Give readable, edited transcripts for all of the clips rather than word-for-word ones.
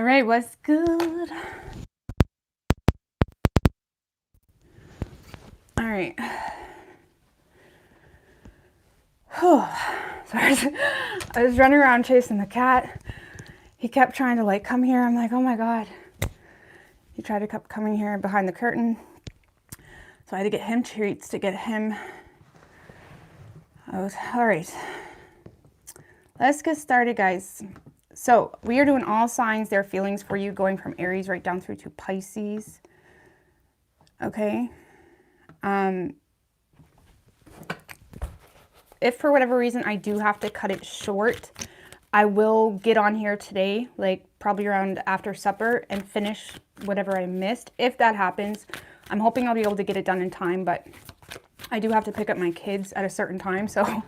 right, what's good? All right. Sorry. I was running around chasing the cat. He kept trying to like come here. I'm like, oh my God. He tried to keep coming here behind the curtain. So I had to get him treats to get him out. All right. Let's get started, guys. So we are doing all signs, their feelings for you, going from Aries right down through to Pisces. Okay. If for whatever reason I do have to cut it short, I will get on here today, like probably around after supper, and finish whatever I missed. If that happens, I'm hoping I'll be able to get it done in time, but I do have to pick up my kids at a certain time, so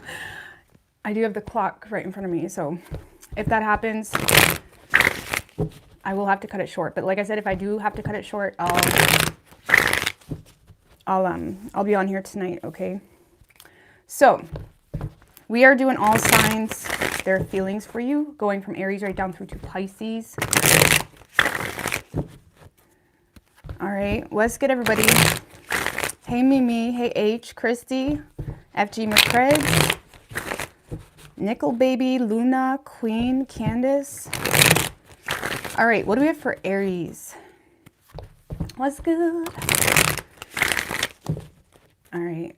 I do have the clock right in front of me. So if that happens, I will have to cut it short. But like I said, if I do have to cut it short, I'll be on here tonight, okay? So we are doing all signs, their feelings for you, going from Aries right down through to Pisces. All right, what's good, everybody? Hey, Mimi. Hey, H. Christy. FG McCraig. Nickel Baby. Luna. Queen. Candace. All right, what do we have for Aries? What's good? All right.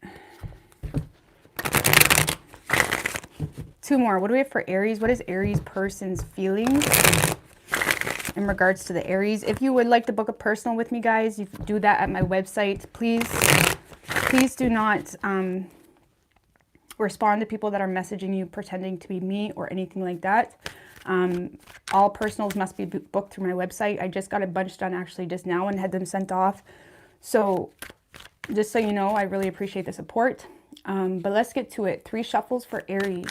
Two more. What do we have for Aries? What is Aries person's feelings in regards to the Aries? If you would like to book a personal with me, guys, you can do that at my website. Please do not respond to people that are messaging you pretending to be me or anything like that. All personals must be booked through my website. I just got a bunch done actually just now and had them sent off. So just so you know, I really appreciate the support. But let's get to it. 3 shuffles for Aries.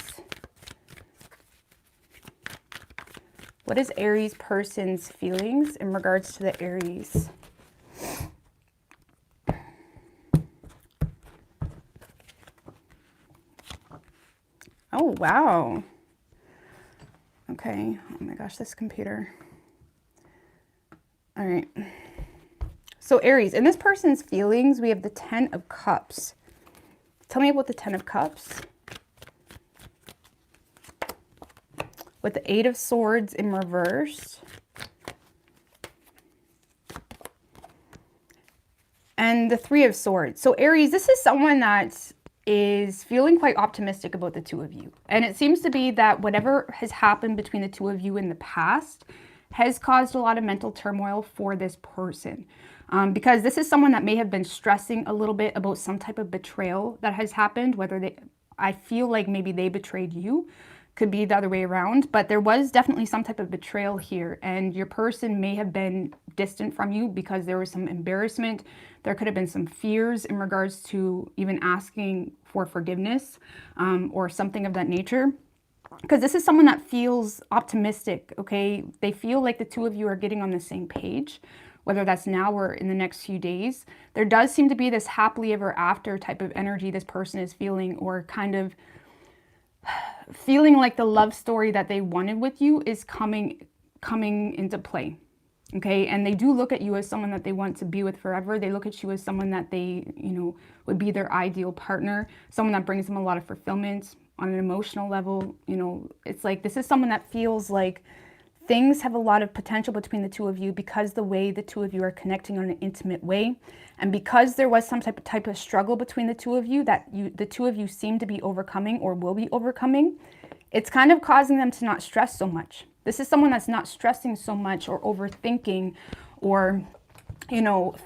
What is Aries person's feelings in regards to the Aries? Oh, wow. Okay. Oh my gosh, this computer. All right. So Aries, in this person's feelings, we have the 10 of Cups. Tell me about the 10 of Cups. With the 8 of Swords in reverse. And the 3 of Swords. So Aries, this is someone that is feeling quite optimistic about the two of you. And it seems to be that whatever has happened between the two of you in the past has caused a lot of mental turmoil for this person. Because this is someone that may have been stressing a little bit about some type of betrayal that has happened, whether I feel like maybe they betrayed you. Could be the other way around, but there was definitely some type of betrayal here, and your person may have been distant from you because there was some embarrassment. There could have been some fears in regards to even asking for forgiveness or something of that nature. Because this is someone that feels optimistic, okay? They feel like the two of you are getting on the same page, whether that's now or in the next few days. There does seem to be this happily ever after type of energy this person is feeling, or kind of feeling like the love story that they wanted with you is coming into play. Okay, and they do look at you as someone that they want to be with forever. They look at you as someone that they, would be their ideal partner, someone that brings them a lot of fulfillment on an emotional level. It's like this is someone that feels like things have a lot of potential between the two of you because the way the two of you are connecting on an intimate way. And because there was some type of struggle between the two of you that the two of you seem to be overcoming or will be overcoming, it's kind of causing them to not stress so much. This is someone that's not stressing so much or overthinking or,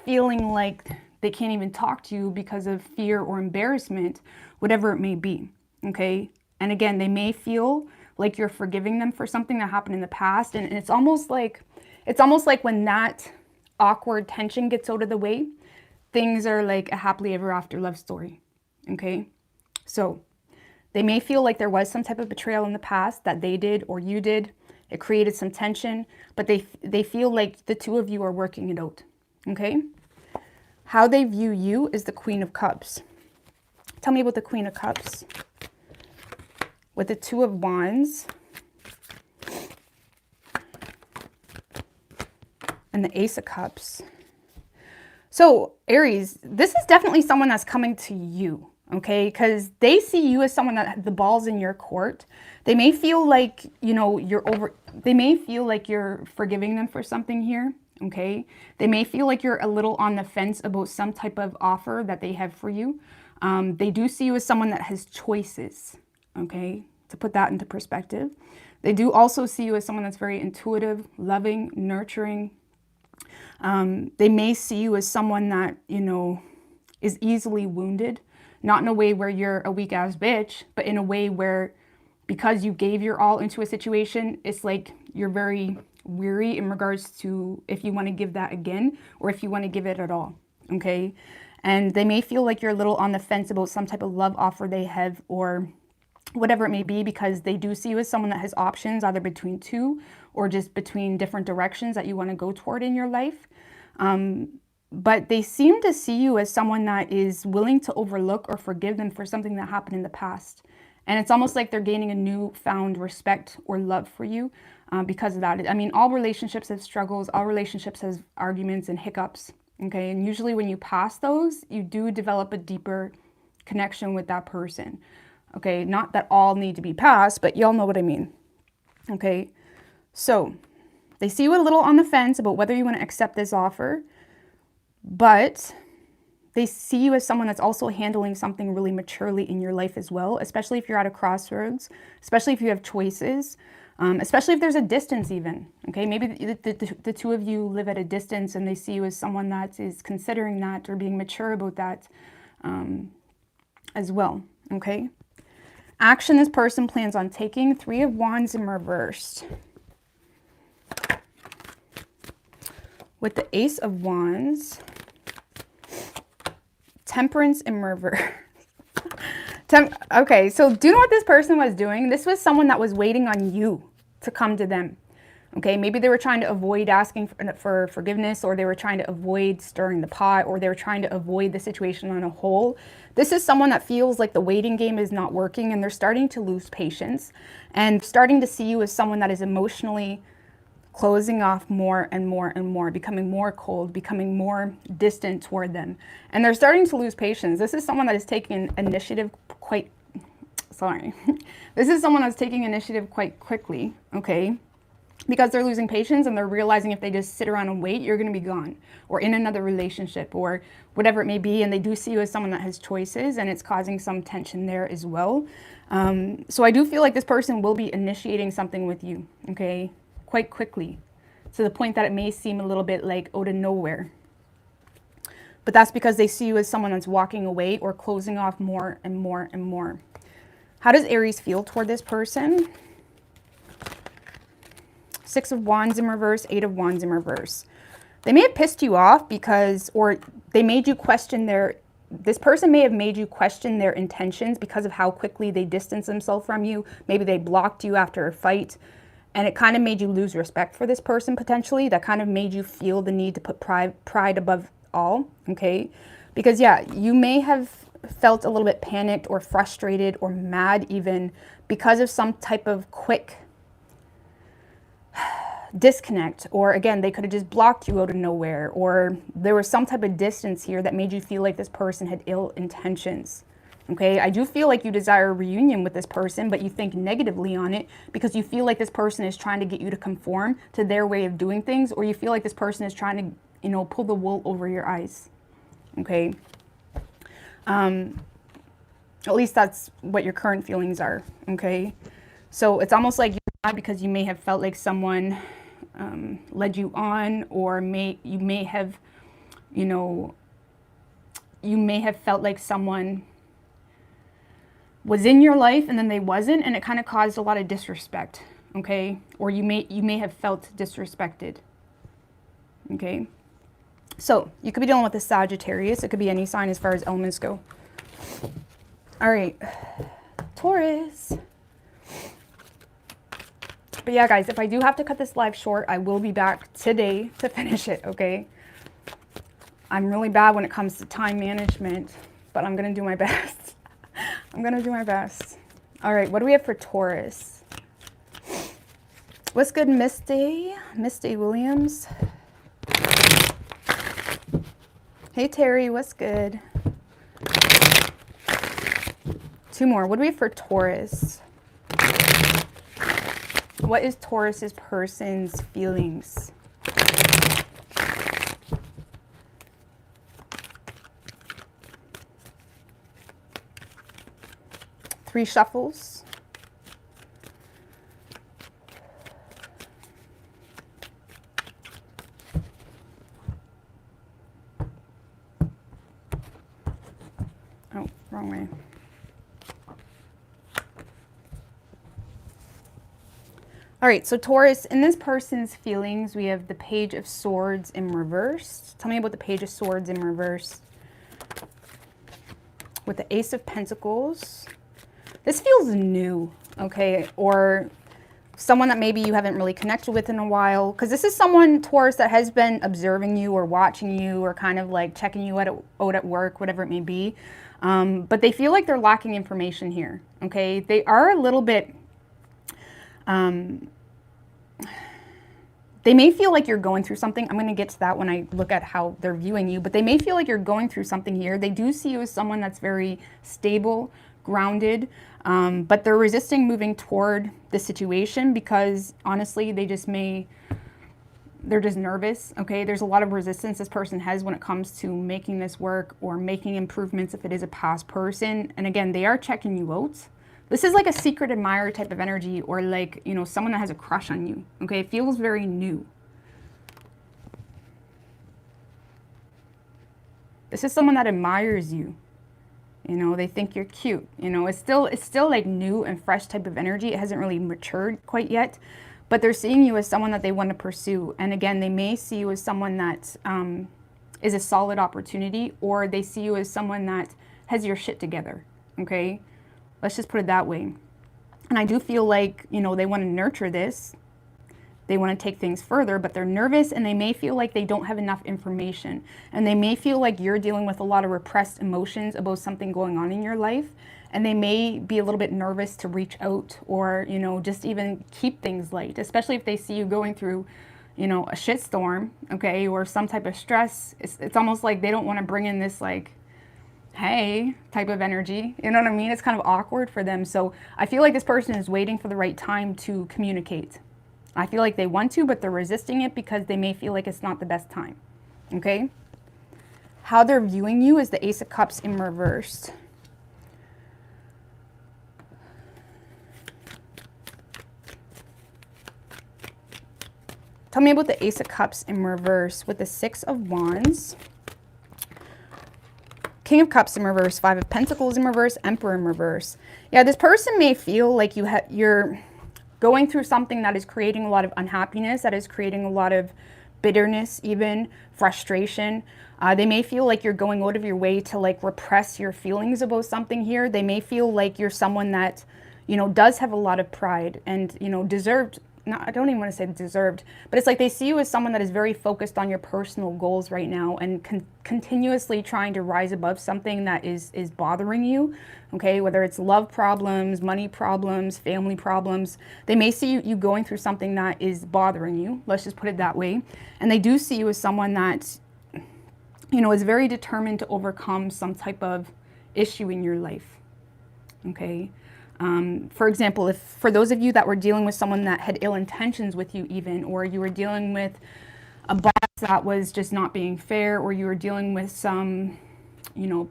feeling like they can't even talk to you because of fear or embarrassment, whatever it may be, okay? And again, they may feel like you're forgiving them for something that happened in the past. And it's almost like when that awkward tension gets out of the way, things are like a happily ever after love story, okay? So they may feel like there was some type of betrayal in the past that they did or you did. It created some tension, but they feel like the two of you are working it out, okay? How they view you is the Queen of Cups. Tell me about the Queen of Cups. With the 2 of Wands. and the Ace of Cups. So Aries, this is definitely someone that's coming to you, okay? Because they see you as someone that the ball's in your court. They may feel like, you know, they may feel like you're forgiving them for something here, okay? They may feel like you're a little on the fence about some type of offer that they have for you. They do see you as someone that has choices, okay? To put that into perspective. They do also see you as someone that's very intuitive, loving, nurturing. They may see you as someone that, you know, is easily wounded, not in a way where you're a weak ass bitch, but in a way where because you gave your all into a situation, it's like you're very weary in regards to if you want to give that again or if you want to give it at all, okay? And they may feel like you're a little on the fence about some type of love offer they have or whatever it may be, because they do see you as someone that has options either between two or just between different directions that you want to go toward in your life. But they seem to see you as someone that is willing to overlook or forgive them for something that happened in the past. And it's almost like they're gaining a newfound respect or love for you because of that. I mean, all relationships have struggles, all relationships have arguments and hiccups, okay? And usually when you pass those, you do develop a deeper connection with that person, okay? Not that all need to be passed, but y'all know what I mean, okay? So they see you a little on the fence about whether you want to accept this offer, but they see you as someone that's also handling something really maturely in your life as well, especially if you're at a crossroads, especially if you have choices, especially if there's a distance even, okay? Maybe the two of you live at a distance and they see you as someone that is considering that or being mature about that as well, okay? Action this person plans on taking, 3 of Wands in reversed. With the Ace of Wands, Temperance in reverse. Okay, so do you know what this person was doing? This was someone that was waiting on you to come to them. Okay, maybe they were trying to avoid asking for forgiveness, or they were trying to avoid stirring the pot, or they were trying to avoid the situation on a whole. This is someone that feels like the waiting game is not working and they're starting to lose patience and starting to see you as someone that is emotionally closing off more and more and more, becoming more cold, becoming more distant toward them. And they're starting to lose patience. This is someone that is taking initiative This is someone that's taking initiative quite quickly, okay? Because they're losing patience and they're realizing if they just sit around and wait, you're going to be gone or in another relationship or whatever it may be. And they do see you as someone that has choices, and it's causing some tension there as well. So I do feel like this person will be initiating something with you, okay? Quite quickly, to the point that it may seem a little bit like out of nowhere. But that's because they see you as someone that's walking away or closing off more and more and more. How does Aries feel toward this person? 6 of Wands in reverse, 8 of Wands in reverse. They may have pissed you off because, or they made you question this person may have made you question their intentions because of how quickly they distanced themselves from you. Maybe they blocked you after a fight. And it kind of made you lose respect for this person potentially. That kind of made you feel the need to put pride above all, okay? Because yeah, you may have felt a little bit panicked or frustrated or mad even because of some type of quick disconnect. Or again, they could have just blocked you out of nowhere, or there was some type of distance here that made you feel like this person had ill intentions. Okay, I do feel like you desire a reunion with this person, but you think negatively on it because you feel like this person is trying to get you to conform to their way of doing things, or you feel like this person is trying to, you know, pull the wool over your eyes. Okay. At least that's what your current feelings are. Okay. So it's almost like you're mad because you may have felt like someone led you on, or you may have felt like someone was in your life and then they wasn't, and it kind of caused a lot of disrespect, okay? Or you may have felt disrespected, okay? So you could be dealing with a Sagittarius. It could be any sign as far as elements go. All right, Taurus. But yeah, guys, if I do have to cut this live short, I will be back today to finish it, okay? I'm really bad when it comes to time management, but I'm going to do my best. I'm going to do my best. All right, what do we have for Taurus? What's good, Misty? Misty Williams. Hey, Terry, what's good? 2 more. What do we have for Taurus? What is Taurus's person's feelings? Three shuffles. Oh, wrong way. All right, so Taurus, in this person's feelings, we have the Page of Swords in reverse. Tell me about the Page of Swords in reverse. With the Ace of Pentacles. This feels new, okay? Or someone that maybe you haven't really connected with in a while. Because this is someone, Taurus, that has been observing you or watching you or kind of like checking you out at work, whatever it may be. But they feel like they're lacking information here, okay? They are a little bit... they may feel like you're going through something. I'm going to get to that when I look at how they're viewing you. But they may feel like you're going through something here. They do see you as someone that's very stable, grounded. But they're resisting moving toward the situation because, honestly, they're just nervous, okay? There's a lot of resistance this person has when it comes to making this work or making improvements if it is a past person. And again, they are checking you out. This is like a secret admirer type of energy, or like, you know, someone that has a crush on you, okay? It feels very new. This is someone that admires you. You know, they think you're cute. You know, it's still like new and fresh type of energy. It hasn't really matured quite yet, but they're seeing you as someone that they want to pursue. And again, they may see you as someone that is a solid opportunity, or they see you as someone that has your shit together, okay? Let's just put it that way. And I do feel like, you know, they want to nurture this. They want to take things further, but they're nervous and they may feel like they don't have enough information. And they may feel like you're dealing with a lot of repressed emotions about something going on in your life. And they may be a little bit nervous to reach out or, you know, just even keep things light, especially if they see you going through, you know, a shitstorm, okay, or some type of stress. It's almost like they don't want to bring in this like, hey type of energy, you know what I mean? It's kind of awkward for them. So I feel like this person is waiting for the right time to communicate. I feel like they want to, but they're resisting it because they may feel like it's not the best time, okay? How they're viewing you is the Ace of Cups in reverse. Tell me about the Ace of Cups in reverse with the Six of Wands. King of Cups in reverse, Five of Pentacles in reverse, Emperor in reverse. Yeah, this person may feel like you're going through something that is creating a lot of unhappiness, that is creating a lot of bitterness, even frustration. They may feel like you're going out of your way to like repress your feelings about something here. They may feel like you're someone that, you know, does have a lot of pride and, you know, deserved. No, I don't even want to say deserved, but it's like they see you as someone that is very focused on your personal goals right now and continuously trying to rise above something that is bothering you, okay? Whether it's love problems, money problems, family problems. They may see you going through something that is bothering you. Let's just put it that way. And they do see you as someone that, you know, is very determined to overcome some type of issue in your life, okay? For example, if for those of you that were dealing with someone that had ill intentions with you even, or you were dealing with a boss that was just not being fair, or you were dealing with some, you know,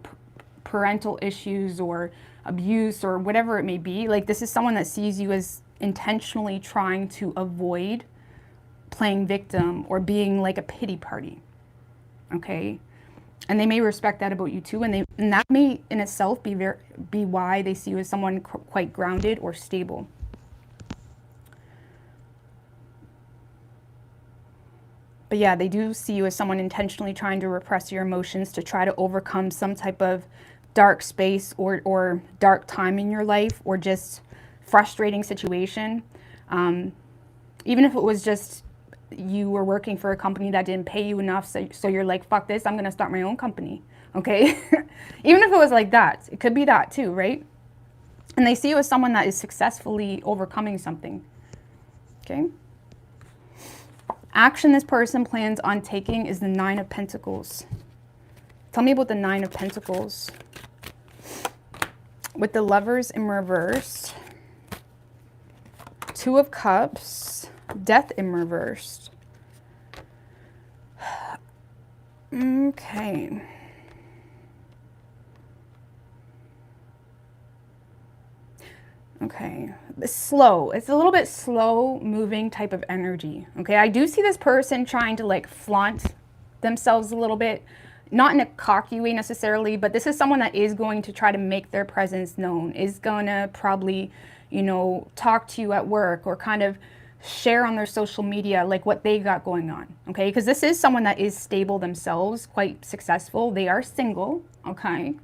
parental issues or abuse or whatever it may be, like this is someone that sees you as intentionally trying to avoid playing victim or being like a pity party, okay? And they may respect that about you too, and that may in itself be why they see you as someone quite grounded or stable. But yeah, they do see you as someone intentionally trying to repress your emotions to try to overcome some type of dark space or dark time in your life, or just frustrating situation. Even if it was just you were working for a company that didn't pay you enough, so you're like, fuck this, I'm gonna start my own company, okay? Even if it was like that, it could be that too, right? And they see you as someone that is successfully overcoming something, okay? Action this person plans on taking is the Nine of Pentacles. Tell me about the Nine of Pentacles. With the Lovers in reverse, Two of Cups, Death in reverse. Okay. Okay, it's slow. It's a little bit slow moving type of energy. Okay, I do see this person trying to like flaunt themselves a little bit, not in a cocky way necessarily, but this is someone that is going to try to make their presence known, is gonna probably, you know, talk to you at work or kind of share on their social media like what they got going on. Okay, because this is someone that is stable themselves, quite successful. They are single. Okay,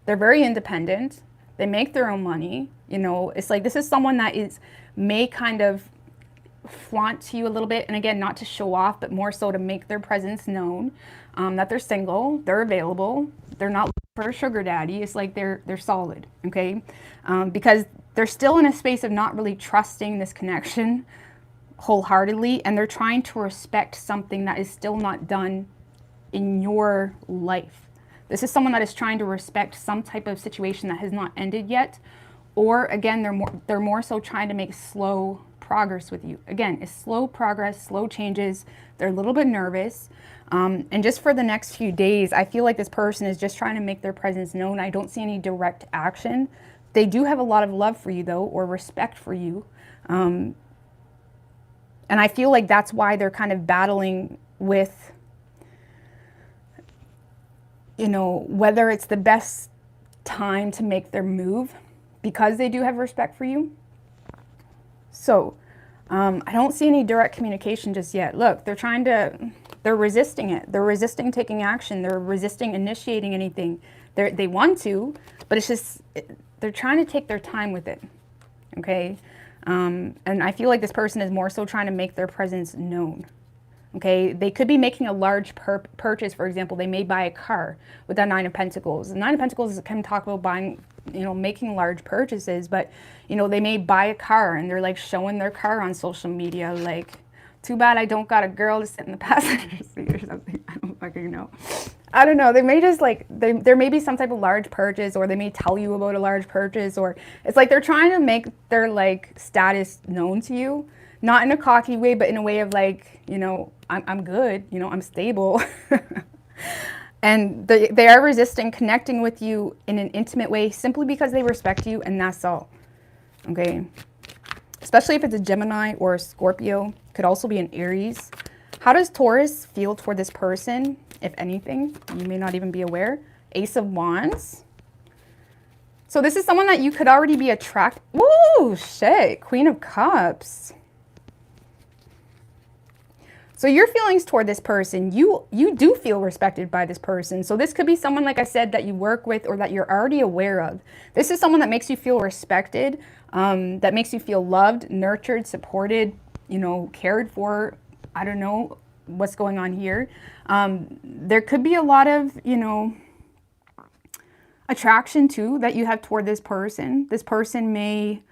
they're very independent. They make their own money. You know, it's like this is someone that may kind of flaunt to you a little bit. And again, not to show off, but more so to make their presence known, that they're single, they're available, they're not looking for a sugar daddy. It's like they're solid, okay? Because they're still in a space of not really trusting this connection wholeheartedly, and they're trying to respect something that is still not done in your life. This is someone that is trying to respect some type of situation that has not ended yet. Or again, they're more so trying to make slow progress with you. Again, it's slow progress, slow changes. They're a little bit nervous. And just for the next few days, I feel like this person is just trying to make their presence known. I don't see any direct action. They do have a lot of love for you though, or respect for you. And I feel like that's why they're kind of battling with, you know, whether it's the best time to make their move, because they do have respect for you. So I don't see any direct communication just yet. Look, they're resisting it. They're resisting taking action. They're resisting initiating anything. They want to, but it's just, they're trying to take their time with it, okay? And I feel like this person is more so trying to make their presence known. Okay, they could be making a large purchase. For example, they may buy a car with that Nine of Pentacles. The Nine of Pentacles can talk about buying, you know, making large purchases, but, you know, they may buy a car and they're like showing their car on social media, like, too bad I don't got a girl to sit in the passenger seat or something. I don't fucking know. I don't know. They may just like, there may be some type of large purchase, or they may tell you about a large purchase, or it's like they're trying to make their like status known to you. Not in a cocky way, but in a way of like, you know, I'm good, you know, I'm stable. And they are resisting connecting with you in an intimate way simply because they respect you, and that's all. Okay? Especially if it's a Gemini or a Scorpio. Could also be an Aries. How does Taurus feel toward this person, if anything? You may not even be aware. Ace of Wands. So this is someone that you could already be attracted. Woo, shit. Queen of Cups. So your feelings toward this person, you do feel respected by this person. So this could be someone, like I said, that you work with or that you're already aware of. This is someone that makes you feel respected, that makes you feel loved, nurtured, supported, you know, cared for. I don't know what's going on here. There could be a lot of, you know, attraction too that you have toward this person. This person may...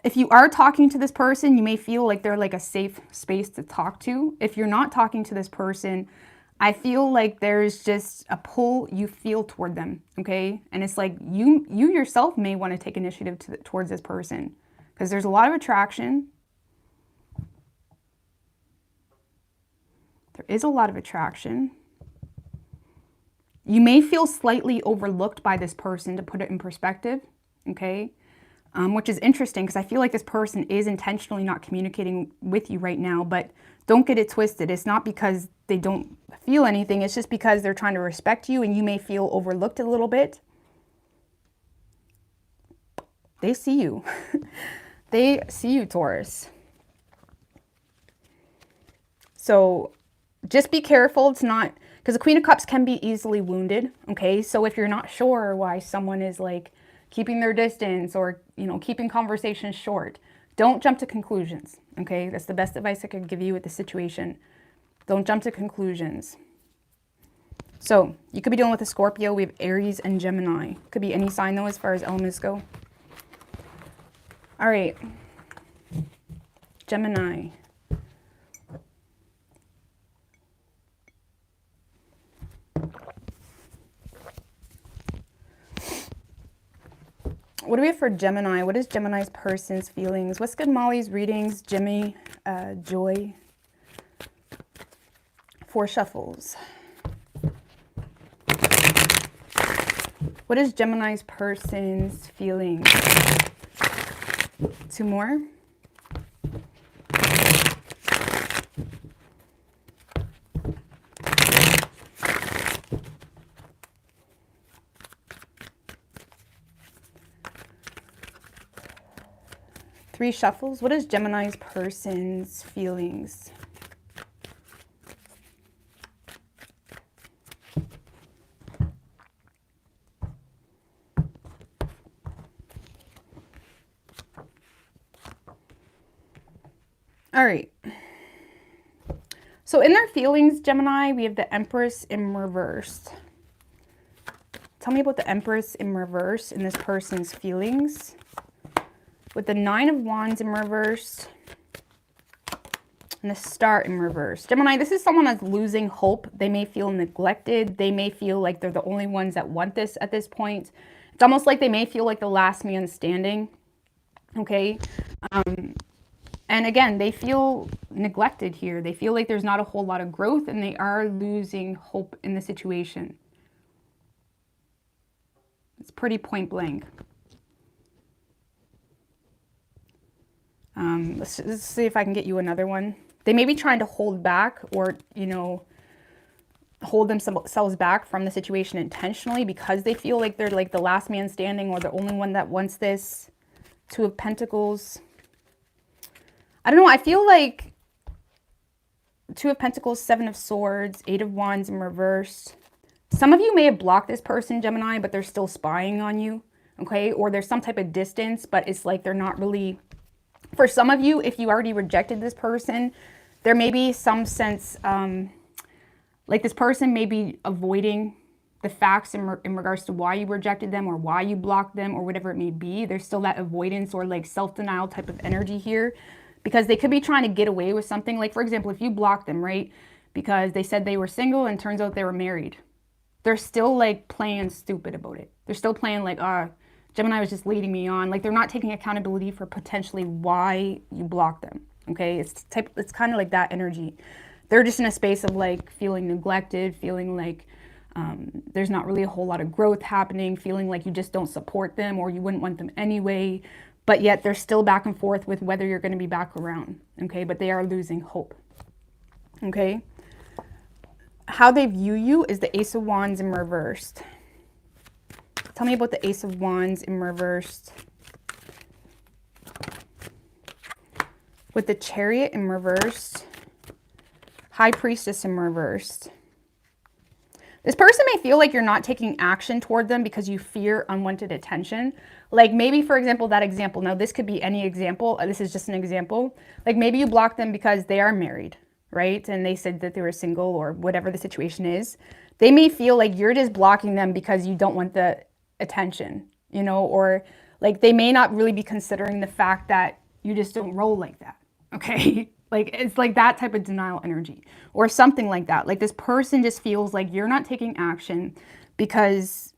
If you are talking to this person, you may feel like they're like a safe space to talk to. If you're not talking to this person, I feel like there's just a pull you feel toward them, okay? And it's like you yourself may want to take initiative towards this person because there's a lot of attraction. There is a lot of attraction. You may feel slightly overlooked by this person, to put it in perspective, okay? Which is interesting because I feel like this person is intentionally not communicating with you right now, but don't get it twisted. It's not because they don't feel anything. It's just because they're trying to respect you and you may feel overlooked a little bit. They see you. They see you, Taurus. So just be careful. It's not, because the Queen of Cups can be easily wounded, okay? So if you're not sure why someone is like keeping their distance or, you know, keeping conversations short, don't jump to conclusions, okay? That's the best advice I could give you with the situation. Don't jump to conclusions. So you could be dealing with a Scorpio. We have Aries and Gemini. Could be any sign though as far as elements go. All right. Gemini. What do we have for Gemini? What is Gemini's person's feelings? What's good, Molly's readings? Jimmy, Joy. 4 shuffles. What is Gemini's person's feelings? 2 more. Three shuffles. What is Gemini's person's feelings? All right. So in their feelings, Gemini, we have the Empress in reverse. Tell me about the Empress in reverse in this person's feelings. With the 9 of Wands in reverse and the Star in reverse. Gemini, this is someone that's losing hope. They may feel neglected. They may feel like they're the only ones that want this at this point. It's almost like they may feel like the last man standing. Okay. And again, they feel neglected here. They feel like there's not a whole lot of growth and they are losing hope in the situation. It's pretty point blank. Let's see if I can get you another one. They may be trying to hold back or, you know, hold themselves back from the situation intentionally because they feel like they're like the last man standing or the only one that wants this. 2 of Pentacles. I don't know. I feel like 2 of Pentacles, 7 of Swords, 8 of Wands in reverse. Some of you may have blocked this person, Gemini, but they're still spying on you. Okay. Or there's some type of distance, but it's like they're not really... For some of you, if you already rejected this person, there may be some sense, like this person may be avoiding the facts in regards to why you rejected them or why you blocked them or whatever it may be. There's still that avoidance or like self-denial type of energy here because they could be trying to get away with something. Like, for example, if you blocked them, right, because they said they were single and turns out they were married, they're still like playing stupid about it. They're still playing like, Gemini was just leading me on. Like they're not taking accountability for potentially why you blocked them. Okay, it's kind of like that energy. They're just in a space of like feeling neglected, feeling like there's not really a whole lot of growth happening, feeling like you just don't support them or you wouldn't want them anyway. But yet they're still back and forth with whether you're going to be back around. Okay, but they are losing hope. Okay, how they view you is the Ace of Wands in reversed. Tell me about the Ace of Wands in reversed. With the Chariot in reversed. High Priestess in reversed. This person may feel like you're not taking action toward them because you fear unwanted attention. Like maybe, for example, that example. Now, this could be any example. This is just an example. Like maybe you blocked them because they are married, right? And they said that they were single or whatever the situation is. They may feel like you're just blocking them because you don't want the attention, you know, or like they may not really be considering the fact that you just don't roll like that. Okay. Like it's like that type of denial energy or something like that. Like this person just feels like you're not taking action because,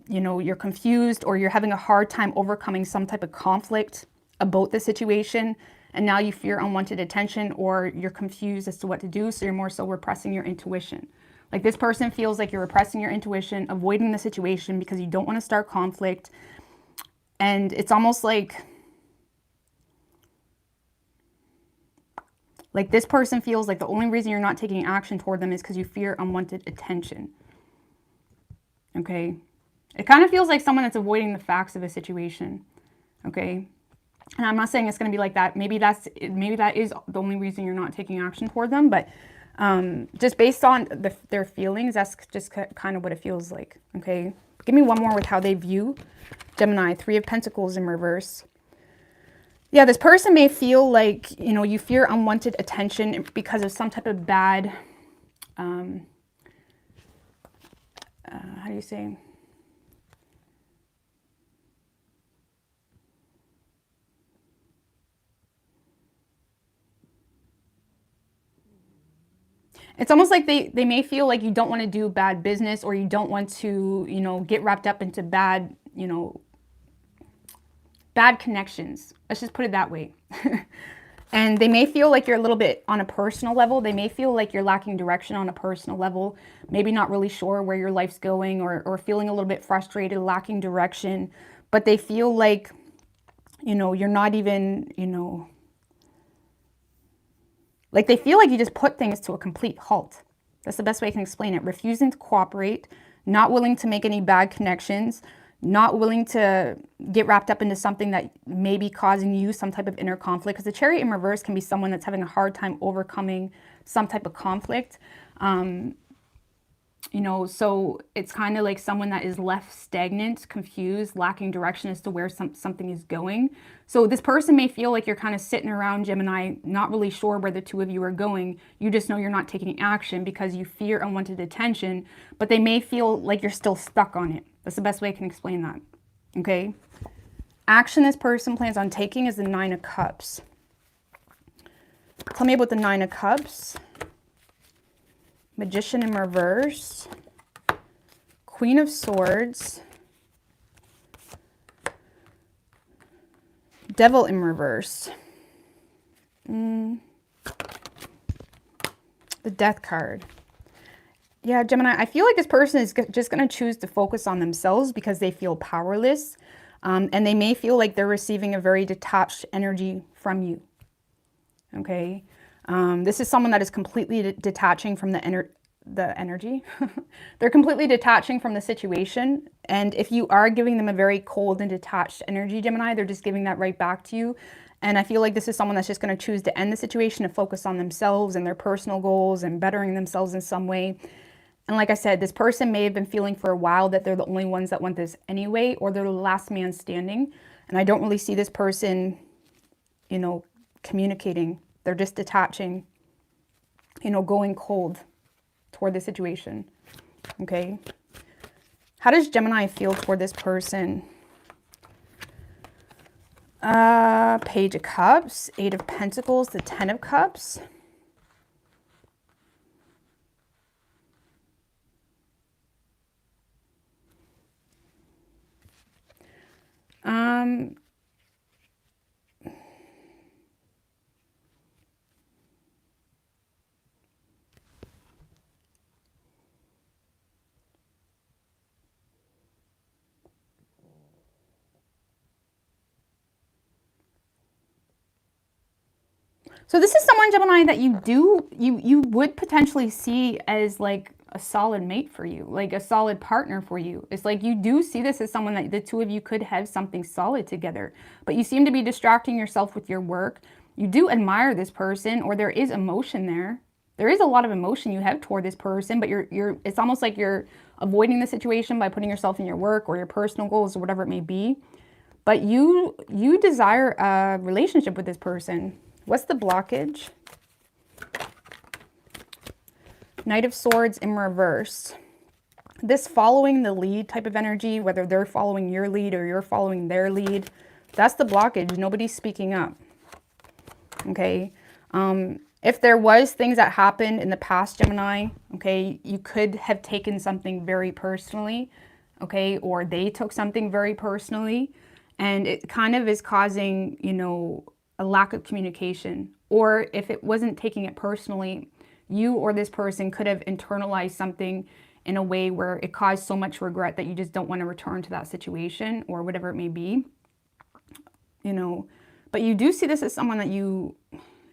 you know, you're confused or you're having a hard time overcoming some type of conflict about the situation. And now you fear unwanted attention or you're confused as to what to do. So you're more so repressing your intuition. Like this person feels like you're repressing your intuition, avoiding the situation because you don't want to start conflict. And it's almost like this person feels like the only reason you're not taking action toward them is because you fear unwanted attention. Okay. It kind of feels like someone that's avoiding the facts of a situation. Okay. And I'm not saying it's going to be like that. Maybe that is the only reason you're not taking action toward them. But just based on their feelings, that's just kind of what it feels like. Okay. Give me one more with how they view Gemini. 3 of Pentacles in reverse. Yeah, this person may feel like, you know, you fear unwanted attention because of some type of bad, how do you say? It's almost like they may feel like you don't want to do bad business or you don't want to, you know, get wrapped up into bad, you know, bad connections. Let's just put it that way. And they may feel like you're a little bit on a personal level. They may feel like you're lacking direction on a personal level, maybe not really sure where your life's going, or feeling a little bit frustrated, lacking direction. But they feel like, you know, you're not even, you know, like they feel like you just put things to a complete halt. That's the best way I can explain it. Refusing to cooperate, not willing to make any bad connections, not willing to get wrapped up into something that may be causing you some type of inner conflict. Because the Chariot in reverse can be someone that's having a hard time overcoming some type of conflict. You know, so it's kind of like someone that is left stagnant, confused, lacking direction as to where something is going. So this person may feel like you're kind of sitting around, Gemini, not really sure where the two of you are going. You just know you're not taking action because you fear unwanted attention, but they may feel like you're still stuck on it. That's the best way I can explain that, okay? Action this person plans on taking is the Nine of Cups. Tell me about the Nine of Cups. Magician in reverse, Queen of Swords, Devil in reverse, the Death card. Yeah, Gemini, I feel like this person is just going to choose to focus on themselves because they feel powerless, and they may feel like they're receiving a very detached energy from you, okay? This is someone that is completely detaching from the energy. They're completely detaching from the situation. And if you are giving them a very cold and detached energy, Gemini, they're just giving that right back to you. And I feel like this is someone that's just going to choose to end the situation, to focus on themselves and their personal goals and bettering themselves in some way. And like I said, this person may have been feeling for a while that they're the only ones that want this anyway, or they're the last man standing. And I don't really see this person, you know, communicating. They're just detaching, you know, going cold toward the situation, okay? How does Gemini feel toward this person? Page of Cups, Eight of Pentacles, the Ten of Cups. So this is someone, Gemini, that you would potentially see as like a solid mate for you, like a solid partner for you. It's like you do see this as someone that the two of you could have something solid together, but you seem to be distracting yourself with your work. You do admire this person, or there is emotion there. There is a lot of emotion you have toward this person, but it's almost like you're avoiding the situation by putting yourself in your work or your personal goals or whatever it may be. But you desire a relationship with this person. What's the blockage? Knight of Swords in reverse. This following the lead type of energy, whether they're following your lead or you're following their lead, that's the blockage. Nobody's speaking up. Okay? If there was things that happened in the past, Gemini, okay, you could have taken something very personally, okay, or they took something very personally, and it kind of is causing, you know, a lack of communication. Or if it wasn't taking it personally, you or this person could have internalized something in a way where it caused so much regret that you just don't want to return to that situation or whatever it may be, you know. But you do see this as someone that you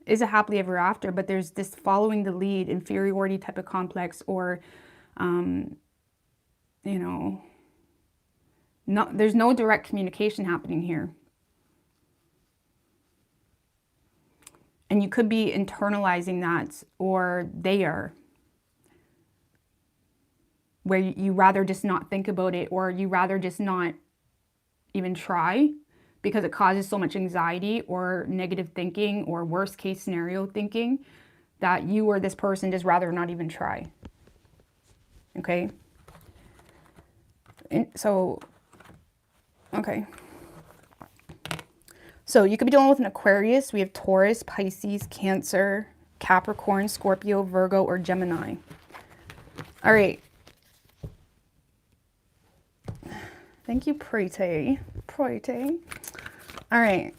is a happily ever after, but there's this following the lead, inferiority type of complex, or, you know, there's no direct communication happening here. And you could be internalizing that, or they are, where you rather just not think about it, or you rather just not even try because it causes so much anxiety or negative thinking or worst case scenario thinking that you or this person just rather not even try. Okay? So, okay. So you could be dealing with an Aquarius. We have Taurus, Pisces, Cancer, Capricorn, Scorpio, Virgo, or Gemini. All right. Thank you, Prete. All right.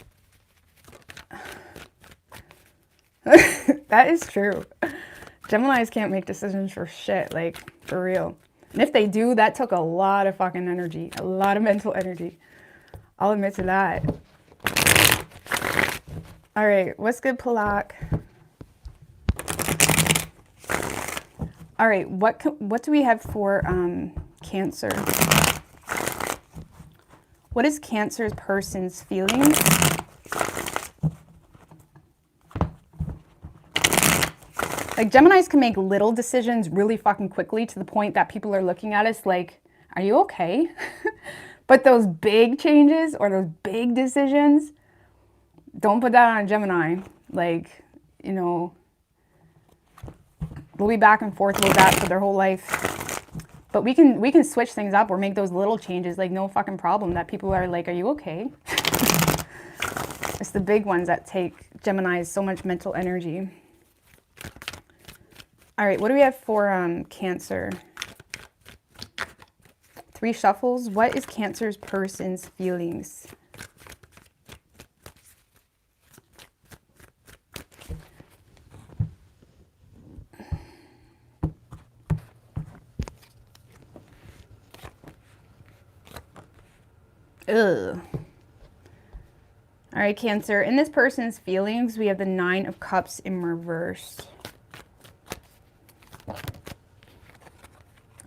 That is true. Geminis can't make decisions for shit, like, for real. And if they do, that took a lot of fucking energy, a lot of mental energy. I'll admit to that. All right, what's good, Palak? All right, what do we have for Cancer? What is Cancer's person's feelings? Like, Geminis can make little decisions really fucking quickly to the point that people are looking at us like, are you okay? But those big changes or those big decisions, don't put that on a Gemini. Like, you know, they'll be back and forth about that for their whole life. But we can switch things up or make those little changes like no fucking problem, that people are like, are you okay? It's the big ones that take Geminis so much mental energy. All right, what do we have for Cancer? 3 shuffles. What is Cancer's person's feelings? Ugh. All right, Cancer. In this person's feelings, we have the 9 of Cups in reverse.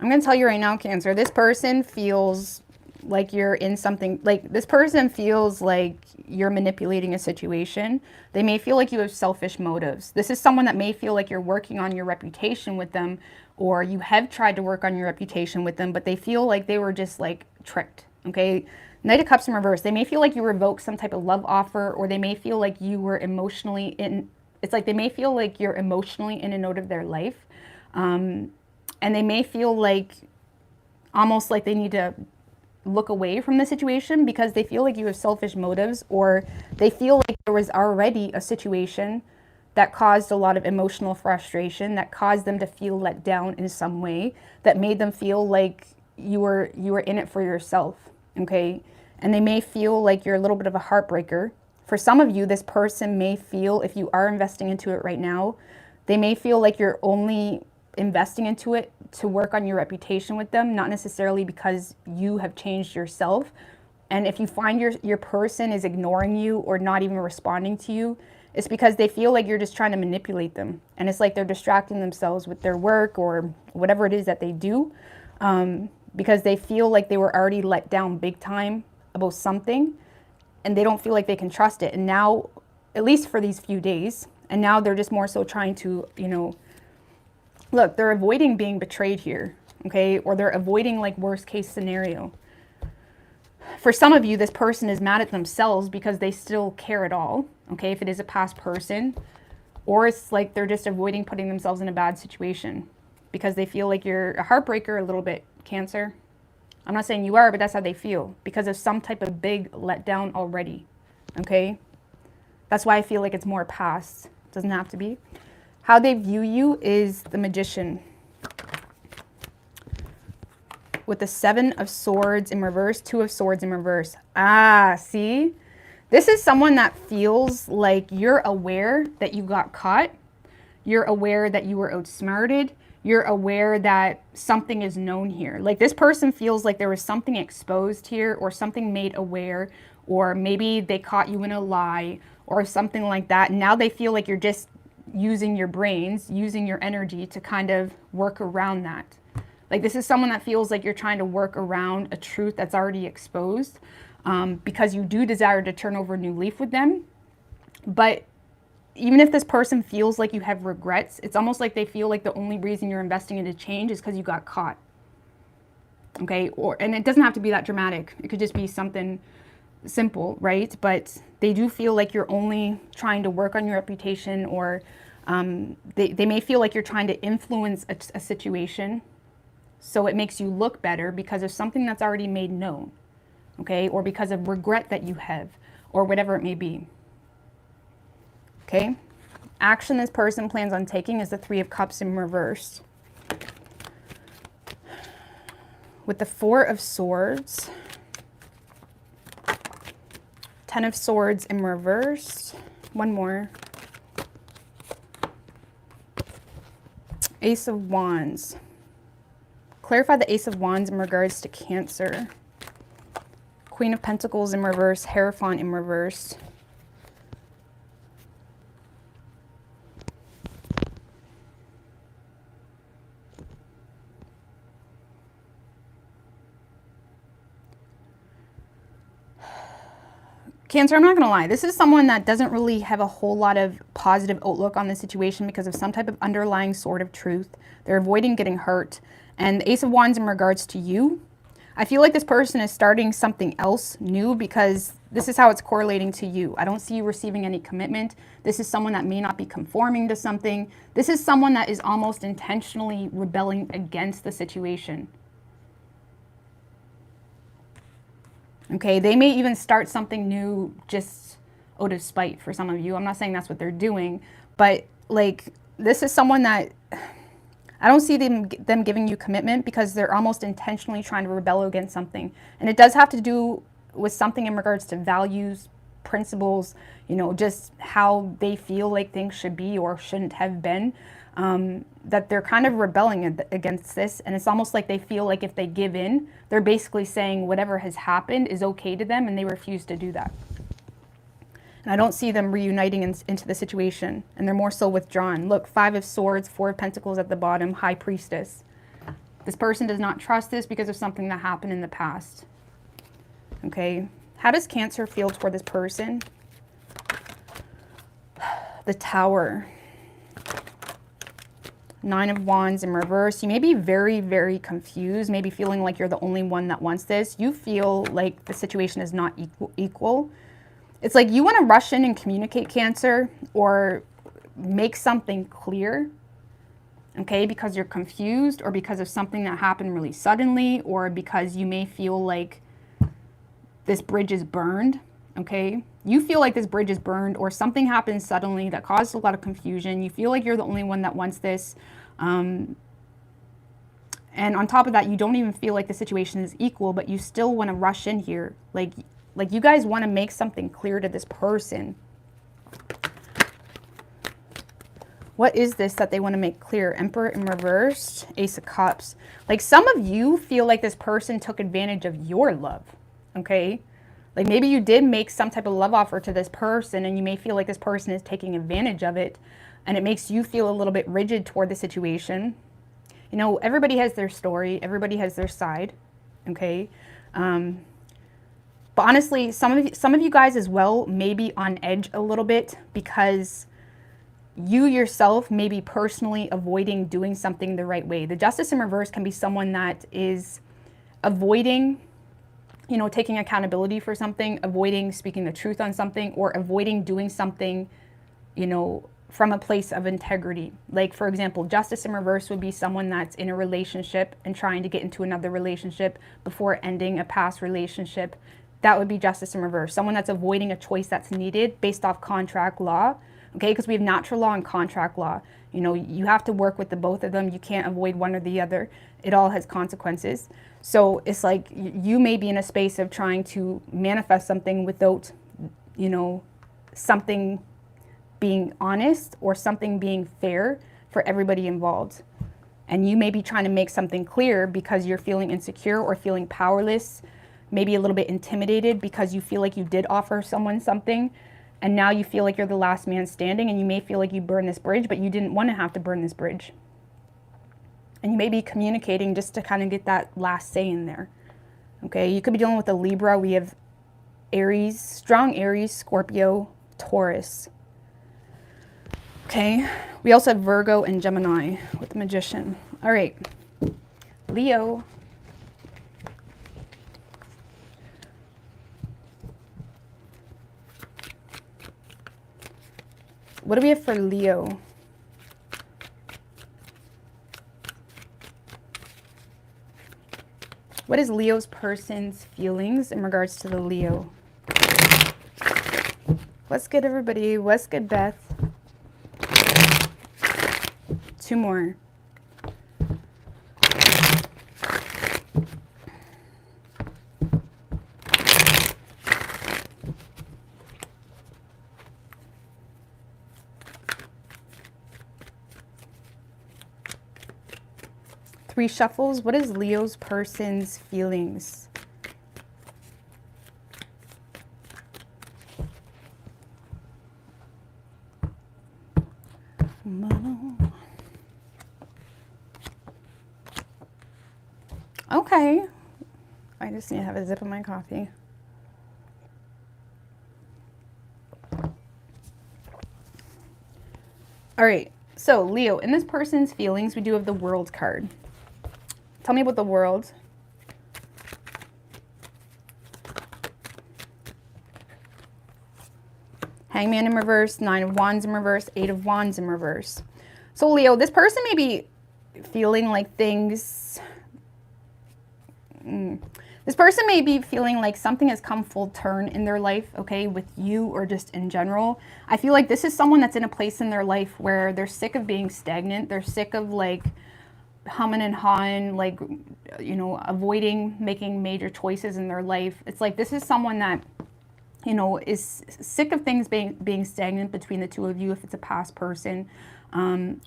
I'm going to tell you right now, Cancer, this person feels like you're in something, like this person feels like you're manipulating a situation. They may feel like you have selfish motives. This is someone that may feel like you're working on your reputation with them, or you have tried to work on your reputation with them, but they feel like they were just like tricked, okay? Knight of Cups in reverse. They may feel like you revoked some type of love offer, or they may feel like you were emotionally in, it's like they may feel like you're emotionally in and out of their life. And they may feel like almost like they need to look away from the situation because they feel like you have selfish motives, or they feel like there was already a situation that caused a lot of emotional frustration, that caused them to feel let down in some way, that made them feel like you were in it for yourself, okay? And they may feel like you're a little bit of a heartbreaker. For some of you, this person may feel, if you are investing into it right now, they may feel like you're only investing into it to work on your reputation with them, not necessarily because you have changed yourself. And if you find your person is ignoring you or not even responding to you, it's because they feel like you're just trying to manipulate them. And it's like they're distracting themselves with their work or whatever it is that they do, because they feel like they were already let down big time about something, and they don't feel like they can trust it. And now, at least for these few days, and now they're just more so trying to, you know, look, they're avoiding being betrayed here, okay? Or they're avoiding like worst case scenario. For some of you, this person is mad at themselves because they still care at all, okay? If it is a past person, or it's like they're just avoiding putting themselves in a bad situation because they feel like you're a heartbreaker a little bit, Cancer. I'm not saying you are, but that's how they feel because of some type of big letdown already, okay? That's why I feel like it's more past. It doesn't have to be. How they view you is the Magician. With the 7 of Swords in reverse, 2 of Swords in reverse. Ah, see? This is someone that feels like you're aware that you got caught. You're aware that you were outsmarted. You're aware that something is known here. Like this person feels like there was something exposed here or something made aware, or maybe they caught you in a lie or something like that. And now they feel like you're just using your brains, using your energy to kind of work around that. Like this is someone that feels like you're trying to work around a truth that's already exposed, because you do desire to turn over a new leaf with them. But even if this person feels like you have regrets, it's almost like they feel like the only reason you're investing into change is because you got caught. Okay, and it doesn't have to be that dramatic. It could just be something simple, right? But they do feel like you're only trying to work on your reputation, or they may feel like you're trying to influence a situation so it makes you look better because of something that's already made known, okay? Or because of regret that you have, or whatever it may be, okay? Action this person plans on taking is the 3 of Cups in reverse. With the 4 of Swords, Ten of Swords in reverse. One more. Ace of Wands. Clarify the Ace of Wands in regards to Cancer. Queen of Pentacles in reverse. Hierophant in reverse. Cancer, I'm not going to lie. This is someone that doesn't really have a whole lot of positive outlook on the situation because of some type of underlying sort of truth. They're avoiding getting hurt. And the Ace of Wands in regards to you, I feel like this person is starting something else new because this is how it's correlating to you. I don't see you receiving any commitment. This is someone that may not be conforming to something. This is someone that is almost intentionally rebelling against the situation. Okay, they may even start something new just out of spite for some of you. I'm not saying that's what they're doing, but like this is someone that I don't see them giving you commitment because they're almost intentionally trying to rebel against something. And it does have to do with something in regards to values, principles, you know, just how they feel like things should be or shouldn't have been. That they're kind of rebelling against this, and it's almost like they feel like if they give in, they're basically saying whatever has happened is okay to them, and they refuse to do that. And I don't see them reuniting into the situation, and they're more so withdrawn. Look, Five of Swords, Four of Pentacles at the bottom, High Priestess. This person does not trust this because of something that happened in the past. Okay, how does Cancer feel toward this person? The Tower. Nine of Wands in reverse. You may be very, very confused, maybe feeling like you're the only one that wants this. You feel like the situation is not equal. It's like you want to rush in and communicate, Cancer, or make something clear, okay, because you're confused or because of something that happened really suddenly or because you may feel like this bridge is burned, okay? You feel like this bridge is burned or something happened suddenly that caused a lot of confusion. You feel like you're the only one that wants this. And on top of that, you don't even feel like the situation is equal, but you still want to rush in here. Like you guys want to make something clear to this person. What is this that they want to make clear? Emperor in reverse, Ace of Cups. Like some of you feel like this person took advantage of your love, okay? Like maybe you did make some type of love offer to this person and you may feel like this person is taking advantage of it and it makes you feel a little bit rigid toward the situation. You know, everybody has their story. Everybody has their side, okay? But honestly, some of you guys as well may be on edge a little bit because you yourself may be personally avoiding doing something the right way. The Justice in reverse can be someone that is avoiding, you know, taking accountability for something, avoiding speaking the truth on something, or avoiding doing something, you know, from a place of integrity. Like, for example, Justice in reverse would be someone that's in a relationship and trying to get into another relationship before ending a past relationship. That would be Justice in reverse. Someone that's avoiding a choice that's needed based off contract law, okay? Because we have natural law and contract law. You know, you have to work with the both of them. You can't avoid one or the other. It all has consequences. So it's like you may be in a space of trying to manifest something without, you know, something being honest or something being fair for everybody involved. And you may be trying to make something clear because you're feeling insecure or feeling powerless, maybe a little bit intimidated because you feel like you did offer someone something and now you feel like you're the last man standing and you may feel like you burned this bridge, but you didn't want to have to burn this bridge. And you may be communicating just to kind of get that last say in there. Okay, you could be dealing with a Libra. We have Aries, strong Aries, Scorpio, Taurus. Okay, we also have Virgo and Gemini with the Magician. All right, Leo. What do we have for Leo? What is Leo's person's feelings in regards to the Leo? What's good, everybody? What's good, Beth? Two more. 3 shuffles. What is Leo's person's feelings? Okay. I just need to have a sip of my coffee. All right. So, Leo, in this person's feelings, we do have the World card. Tell me about the World. Hangman in reverse, 9 of Wands in reverse, 8 of Wands in reverse. So, Leo, this person may be feeling like things... This person may be feeling like something has come full turn in their life, okay, with you or just in general. I feel like this is someone that's in a place in their life where they're sick of being stagnant. They're sick of like humming and hawing, like, you know, avoiding making major choices in their life. It's like this is someone that, you know, is sick of things being stagnant between the two of you if it's a past person.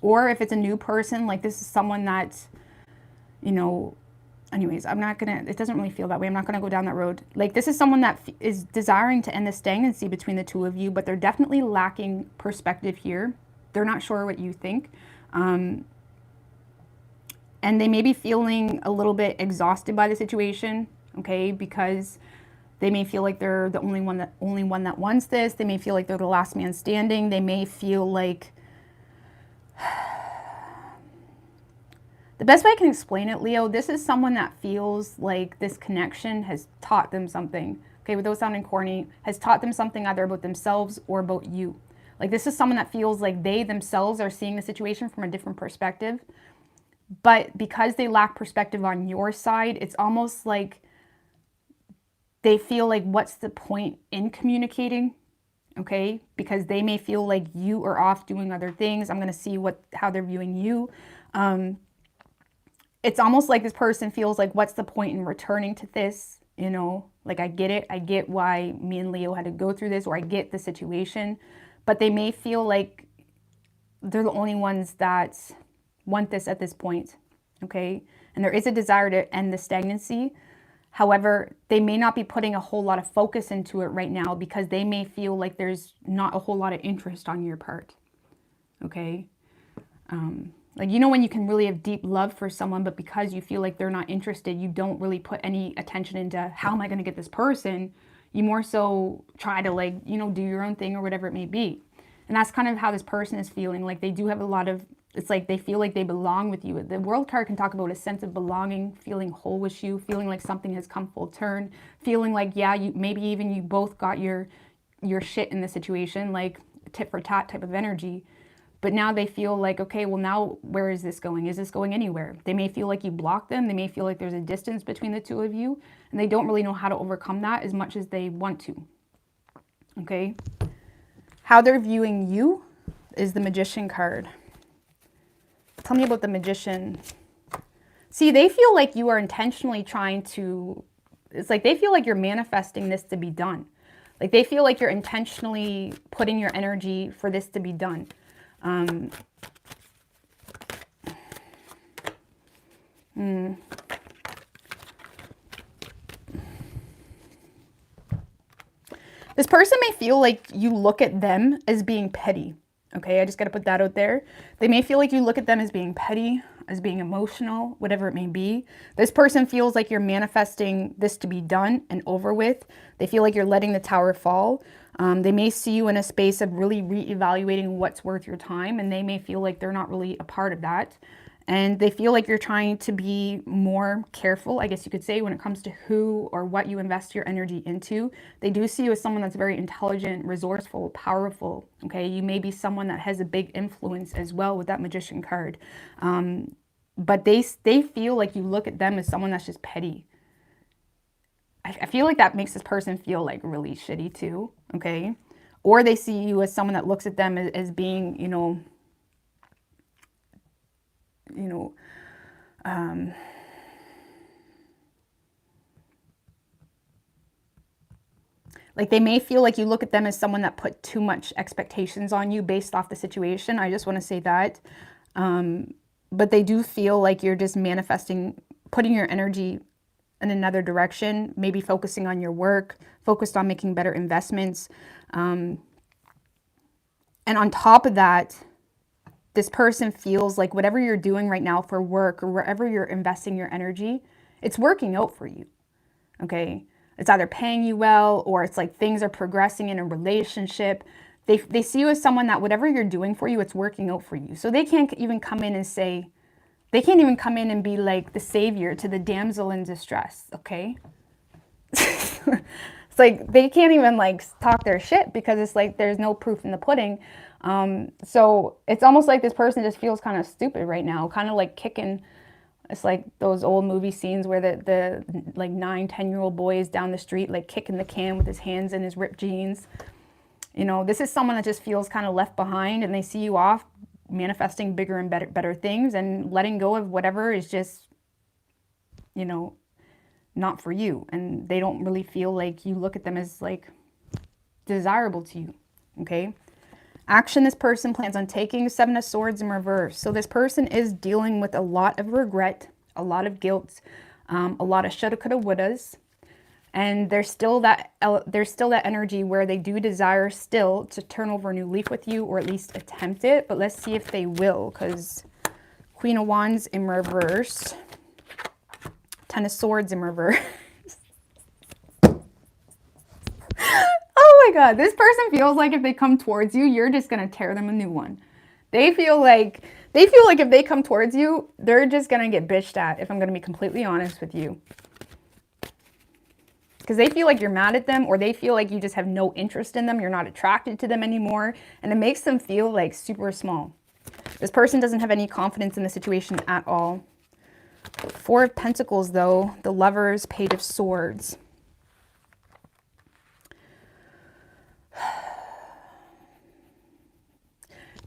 Or if it's a new person, like this is someone that, you know, anyways, I'm not gonna, it doesn't really feel that way. I'm not gonna go down that road. Like this is someone that is desiring to end the stagnancy between the two of you, but they're definitely lacking perspective here. They're not sure what you think. And they may be feeling a little bit exhausted by the situation, okay, because they may feel like they're the only one that wants this. They may feel like they're the last man standing. They may feel like, the best way I can explain it, Leo, this is someone that feels like this connection has taught them something, okay, without sounding corny, has taught them something either about themselves or about you. Like this is someone that feels like they themselves are seeing the situation from a different perspective, but because they lack perspective on your side, it's almost like they feel like, what's the point in communicating? Okay, because they may feel like you are off doing other things. I'm going to see how they're viewing you. It's almost like this person feels like, what's the point in returning to this? You know, like I get it. I get why me and Leo had to go through this, or I get the situation, but they may feel like they're the only ones that want this at this point. Okay. And there is a desire to end the stagnancy. However, they may not be putting a whole lot of focus into it right now because they may feel like there's not a whole lot of interest on your part. Okay. Like, you know, when you can really have deep love for someone, but because you feel like they're not interested, you don't really put any attention into how am I going to get this person? You more so try to, like, you know, do your own thing or whatever it may be. And that's kind of how this person is feeling. Like they do have a lot of, it's like they feel like they belong with you. The World card can talk about a sense of belonging, feeling whole with you, feeling like something has come full turn, feeling like, yeah, maybe even you both got your shit in the situation, like tit for tat type of energy. But now they feel like, okay, well now where is this going? Is this going anywhere? They may feel like you blocked them. They may feel like there's a distance between the two of you, and they don't really know how to overcome that as much as they want to. Okay? How they're viewing you is the Magician card. Tell me about the Magician. See, they feel like you are intentionally trying to, it's like they feel like you're manifesting this to be done. Like they feel like you're intentionally putting your energy for this to be done. This person may feel like you look at them as being petty. Okay, I just got to put that out there. They may feel like you look at them as being petty, as being emotional, whatever it may be. This person feels like you're manifesting this to be done and over with. They feel like you're letting the tower fall. They may see you in a space of really reevaluating what's worth your time, and they may feel like they're not really a part of that. And they feel like you're trying to be more careful, I guess you could say, when it comes to who or what you invest your energy into. They do see you as someone that's very intelligent, resourceful, powerful, okay? You may be someone that has a big influence as well with that Magician card. But they feel like you look at them as someone that's just petty. I feel like that makes this person feel like really shitty too, okay? Or they see you as someone that looks at them as being, like they may feel like you look at them as someone that put too much expectations on you based off the situation. I just want to say that. but they do feel like you're just manifesting, putting your energy in another direction, maybe focusing on your work, focused on making better investments. And on top of that, this person feels like whatever you're doing right now for work or wherever you're investing your energy, it's working out for you, okay? It's either paying you well, or it's like things are progressing in a relationship. They see you as someone that whatever you're doing for you, it's working out for you. So they can't even come in and say, they can't even come in and be like the savior to the damsel in distress, okay? It's like they can't even like talk their shit because it's like there's no proof in the pudding. So it's almost like this person just feels kind of stupid right now, kind of like kicking. It's like those old movie scenes where the like 9-10-year-old boy is down the street like kicking the can with his hands in his ripped jeans. You know, this is someone that just feels kind of left behind, and they see you off manifesting bigger and better things and letting go of whatever is just, you know, not for you. And they don't really feel like you look at them as like desirable to you, okay? Action this person plans on taking, 7 of Swords in reverse. So this person is dealing with a lot of regret, a lot of guilt, a lot of shoulda, coulda, wouldas. And there's still that energy where they do desire still to turn over a new leaf with you, or at least attempt it. But let's see if they will, because Queen of Wands in reverse, 10 of Swords in reverse. Oh my God, this person feels like if they come towards you, you're just gonna tear them a new one. They feel like if they come towards you, they're just gonna get bitched at, if I'm gonna be completely honest with you. Because they feel like you're mad at them, or they feel like you just have no interest in them, you're not attracted to them anymore, and it makes them feel like super small. This person doesn't have any confidence in the situation at all. 4 of Pentacles though, the Lovers, Page of Swords.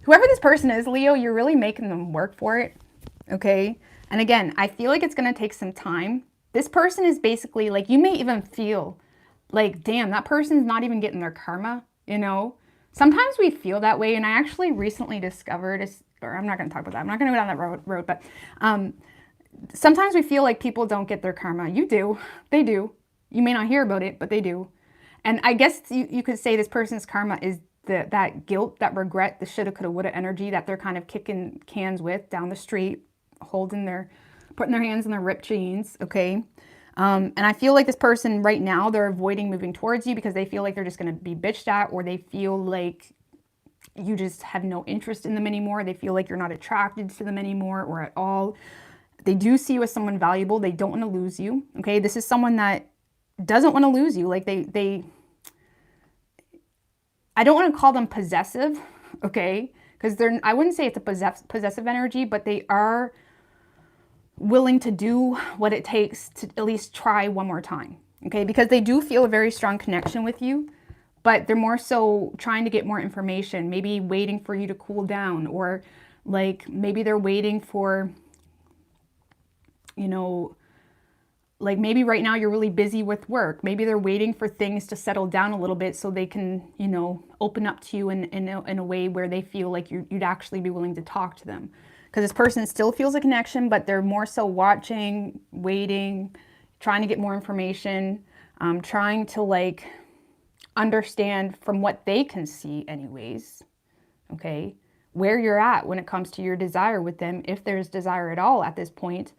Whoever this person is, Leo, you're really making them work for it, okay? And again, I feel like it's going to take some time. This person is basically like, you may even feel like, damn, that person's not even getting their karma, you know? Sometimes we feel that way, and I actually recently discovered, or I'm not going to talk about that. I'm not going to go down that road, but sometimes we feel like people don't get their karma. You do. They do. You may not hear about it, but they do. And I guess you could say this person's karma is that guilt, that regret, the shoulda, coulda, woulda energy that they're kind of kicking cans with down the street, putting their hands in their ripped jeans, okay? And I feel like this person right now, they're avoiding moving towards you because they feel like they're just going to be bitched at, or they feel like you just have no interest in them anymore. They feel like you're not attracted to them anymore or at all. They do see you as someone valuable. They don't want to lose you, okay? This is someone that doesn't want to lose you. Like I don't want to call them possessive, okay? Because I wouldn't say it's a possessive energy, but they are willing to do what it takes to at least try one more time, okay? Because they do feel a very strong connection with you, but they're more so trying to get more information, maybe waiting for you to cool down, or like maybe they're waiting for, you know, like maybe right now you're really busy with work. Maybe they're waiting for things to settle down a little bit so they can, you know, open up to you in a way where they feel like you'd actually be willing to talk to them. Because this person still feels a connection, but they're more so watching, waiting, trying to get more information, trying to like understand from what they can see anyways, okay, where you're at when it comes to your desire with them, if there's desire at all at this point.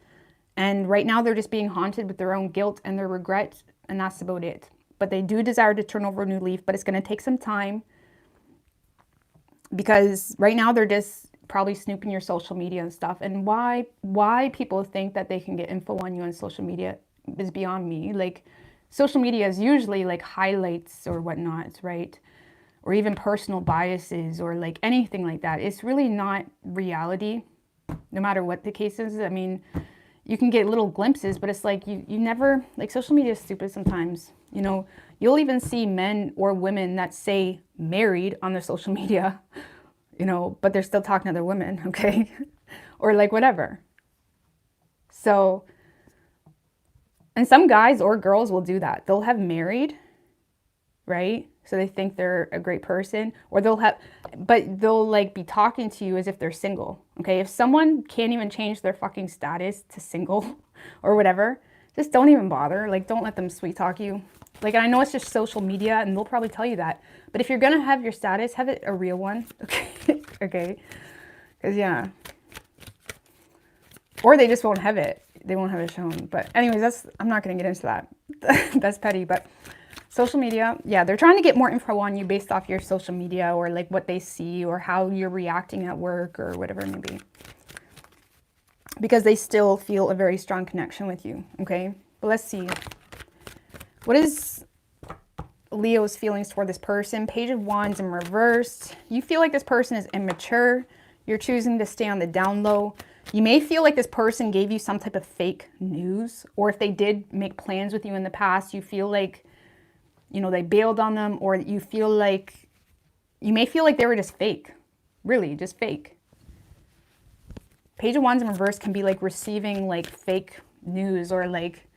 And right now they're just being haunted with their own guilt and their regret, and that's about it. But they do desire to turn over a new leaf, but it's going to take some time, because right now they're just probably snooping your social media and stuff. And why people think that they can get info on you on social media is beyond me. Like, social media is usually like highlights or whatnot, right? Or even personal biases or like anything like that. It's really not reality, no matter what the case is. I mean, you can get little glimpses, but it's like you never, like, social media is stupid sometimes. You know, you'll even see men or women that say married on their social media, you know, but they're still talking to other women, okay? Or like whatever. So, and some guys or girls will do that. They'll have married, right? So they think they're a great person, or they'll like be talking to you as if they're single, okay? If someone can't even change their fucking status to single or whatever, just don't even bother. Like, don't let them sweet talk you. Like, I know it's just social media and they'll probably tell you that, but if you're gonna have your status, have it a real one, okay? Okay, because yeah. Or they just won't have it. They won't have it shown. But anyways, I'm not going to get into that. That's petty. But social media, yeah, they're trying to get more info on you based off your social media, or like what they see, or how you're reacting at work, or whatever it may be. Because they still feel a very strong connection with you, okay? But let's see. What is Leo's feelings toward this person? Page of Wands in reverse. You feel like this person is immature. You're choosing to stay on the down low. You may feel like this person gave you some type of fake news, or if they did make plans with you in the past, you feel like, you know, they bailed on them, or you may feel like they were just fake, really, just fake. Page of Wands in reverse can be like receiving like fake news, or like,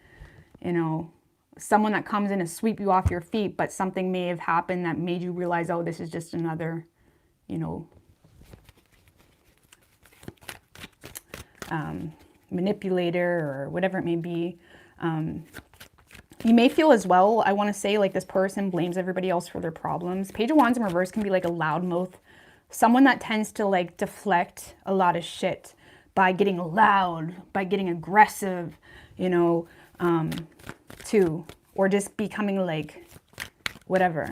you know, someone that comes in to sweep you off your feet, but something may have happened that made you realize, oh, this is just another, you know, manipulator, or whatever it may be. You may feel as well, I want to say, like this person blames everybody else for their problems. Page of Wands in reverse can be like a loudmouth, someone that tends to like deflect a lot of shit by getting loud, by getting aggressive, you know, too, or just becoming like whatever.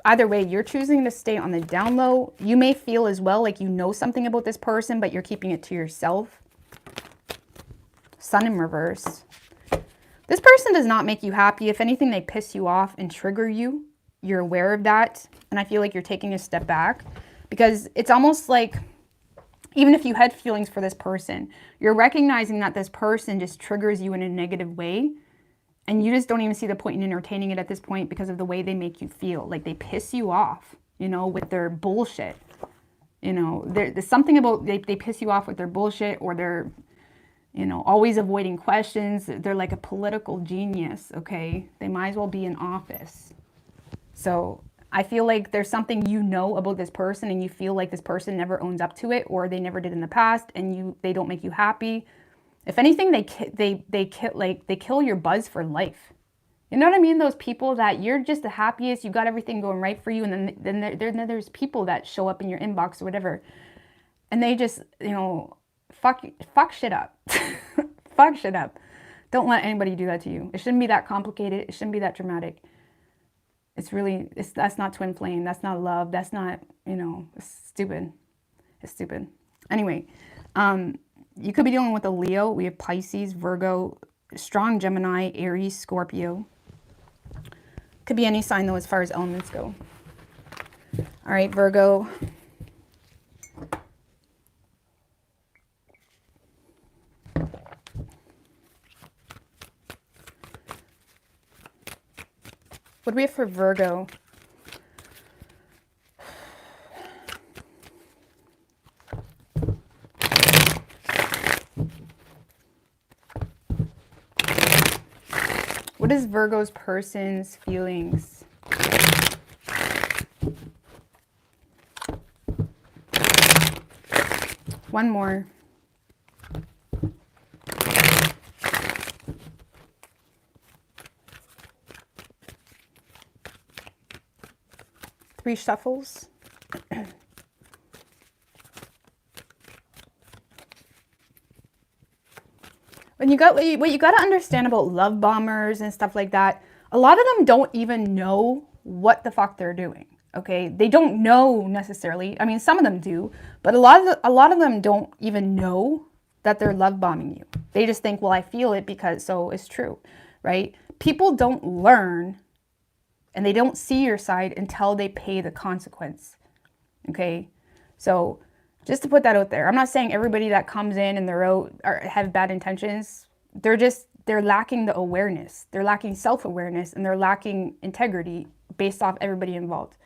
Either way, you're choosing to stay on the down low. You may feel as well like you know something about this person, but you're keeping it to yourself. Sun in reverse. This person does not make you happy. If anything, they piss you off and trigger you. You're aware of that. And I feel like you're taking a step back, because it's almost like, even if you had feelings for this person, you're recognizing that this person just triggers you in a negative way. And you just don't even see the point in entertaining it at this point because of the way they make you feel. Like, they piss you off, you know, with their bullshit. You know, there's something about, they piss you off with their bullshit, or they're, you know, always avoiding questions. They're like a political genius, okay? They might as well be in office. So I feel like there's something you know about this person, and you feel like this person never owns up to it, or they never did in the past, and they don't make you happy. If anything, they kill your buzz for life. You know what I mean? Those people that you're just the happiest, you got everything going right for you, and then there's people that show up in your inbox or whatever, and they just, you know, fuck shit up. Fuck shit up. Don't let anybody do that to you. It shouldn't be that complicated. It shouldn't be that dramatic. That's not twin flame. That's not love. That's not, you know, it's stupid. It's stupid. Anyway, you could be dealing with a Leo. We have Pisces, Virgo, strong Gemini, Aries, Scorpio. Could be any sign, though, as far as elements go. All right, Virgo. What do we have for Virgo? What is Virgo's person's feelings? One more. Three shuffles. What you got to understand about love bombers and stuff like that, a lot of them don't even know what the fuck they're doing. Okay, they don't know necessarily. I mean, some of them do, but a lot of them don't even know that they're love bombing you. They just think, well, I feel it because so it's true, right? People don't learn and they don't see your side until they pay the consequence. Okay, so just to put that out there, I'm not saying everybody that comes in and they're out have bad intentions. They're lacking the awareness. They're lacking self-awareness, and they're lacking integrity based off everybody involved,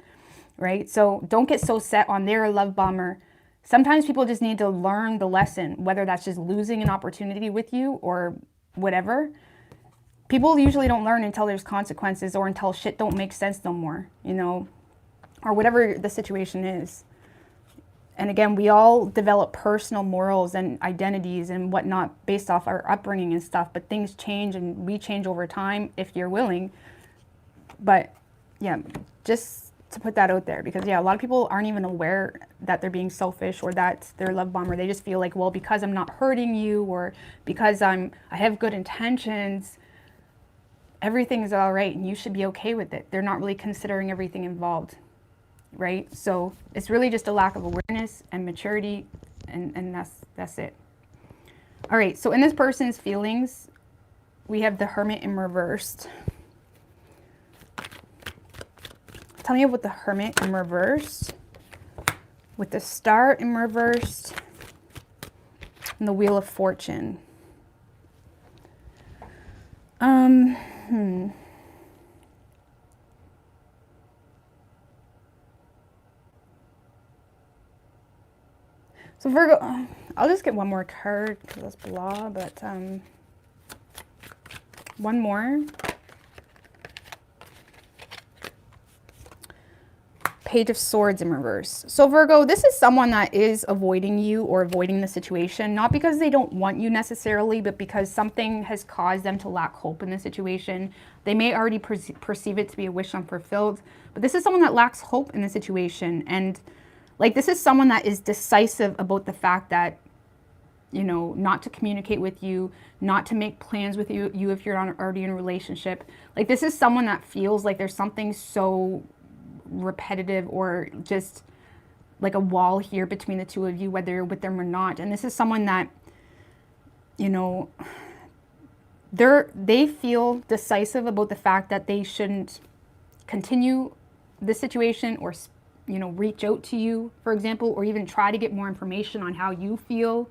right? So don't get so set on they're a love bomber. Sometimes people just need to learn the lesson, whether that's just losing an opportunity with you or whatever. people usually don't learn until there's consequences or until shit don't make sense no more, you know, or whatever the situation is. And again, we all develop personal morals and identities and whatnot based off our upbringing and stuff, but things change and we change over time if you're willing. But yeah, just to put that out there, because yeah, a lot of people aren't even aware that they're being selfish or that they're a love bomber. They just feel like, well, because I'm not hurting you or because I have good intentions, everything's all right and you should be okay with it. They're not really considering everything involved. Right? So it's really just a lack of awareness and maturity, and that's it. All right, so in this person's feelings, we have the Hermit in reversed. Tell me about the Hermit in reversed, with the Star in reversed, and the Wheel of Fortune. So Virgo, I'll just get one more card because that's blah, but one more. Page of Swords in reverse. So Virgo, this is someone that is avoiding you or avoiding the situation, not because they don't want you necessarily, but because something has caused them to lack hope in the situation. They may already perceive it to be a wish unfulfilled, but this is someone that lacks hope in the situation. And like, this is someone that is decisive about the fact that, you know, not to communicate with you, not to make plans with you if you're already in a relationship. Like, this is someone that feels like there's something so repetitive or just like a wall here between the two of you, whether you're with them or not. And this is someone that, you know, they feel decisive about the fact that they shouldn't continue this situation or, you know, reach out to you, for example, or even try to get more information on how you feel.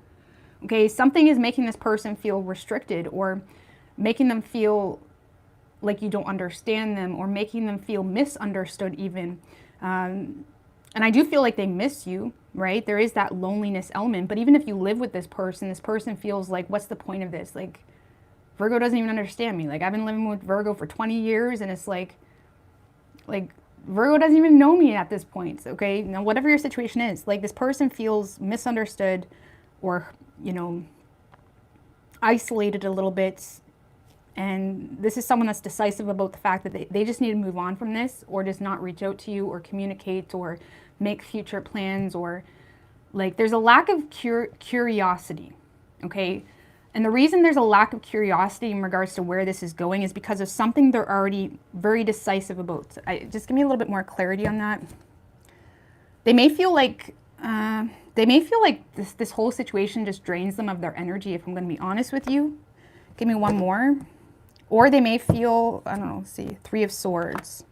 Okay, something is making this person feel restricted or making them feel like you don't understand them or making them feel misunderstood even. And I do feel like they miss you, right? There is that loneliness element. But even if you live with this person feels like, what's the point of this? Like, Virgo doesn't even understand me. Like, I've been living with Virgo for 20 years and it's like Virgo doesn't even know me at this point, okay? Now, whatever your situation is, like, this person feels misunderstood or, you know, isolated a little bit. And this is someone that's decisive about the fact that they just need to move on from this or just not reach out to you or communicate or make future plans or, like, there's a lack of curiosity, okay? And the reason there's a lack of curiosity in regards to where this is going is because of something they're already very decisive about. Just give me a little bit more clarity on that. They may feel like this whole situation just drains them of their energy, if I'm going to be honest with you. Give me one more. Or they may feel, I don't know, let's see, Three of Swords.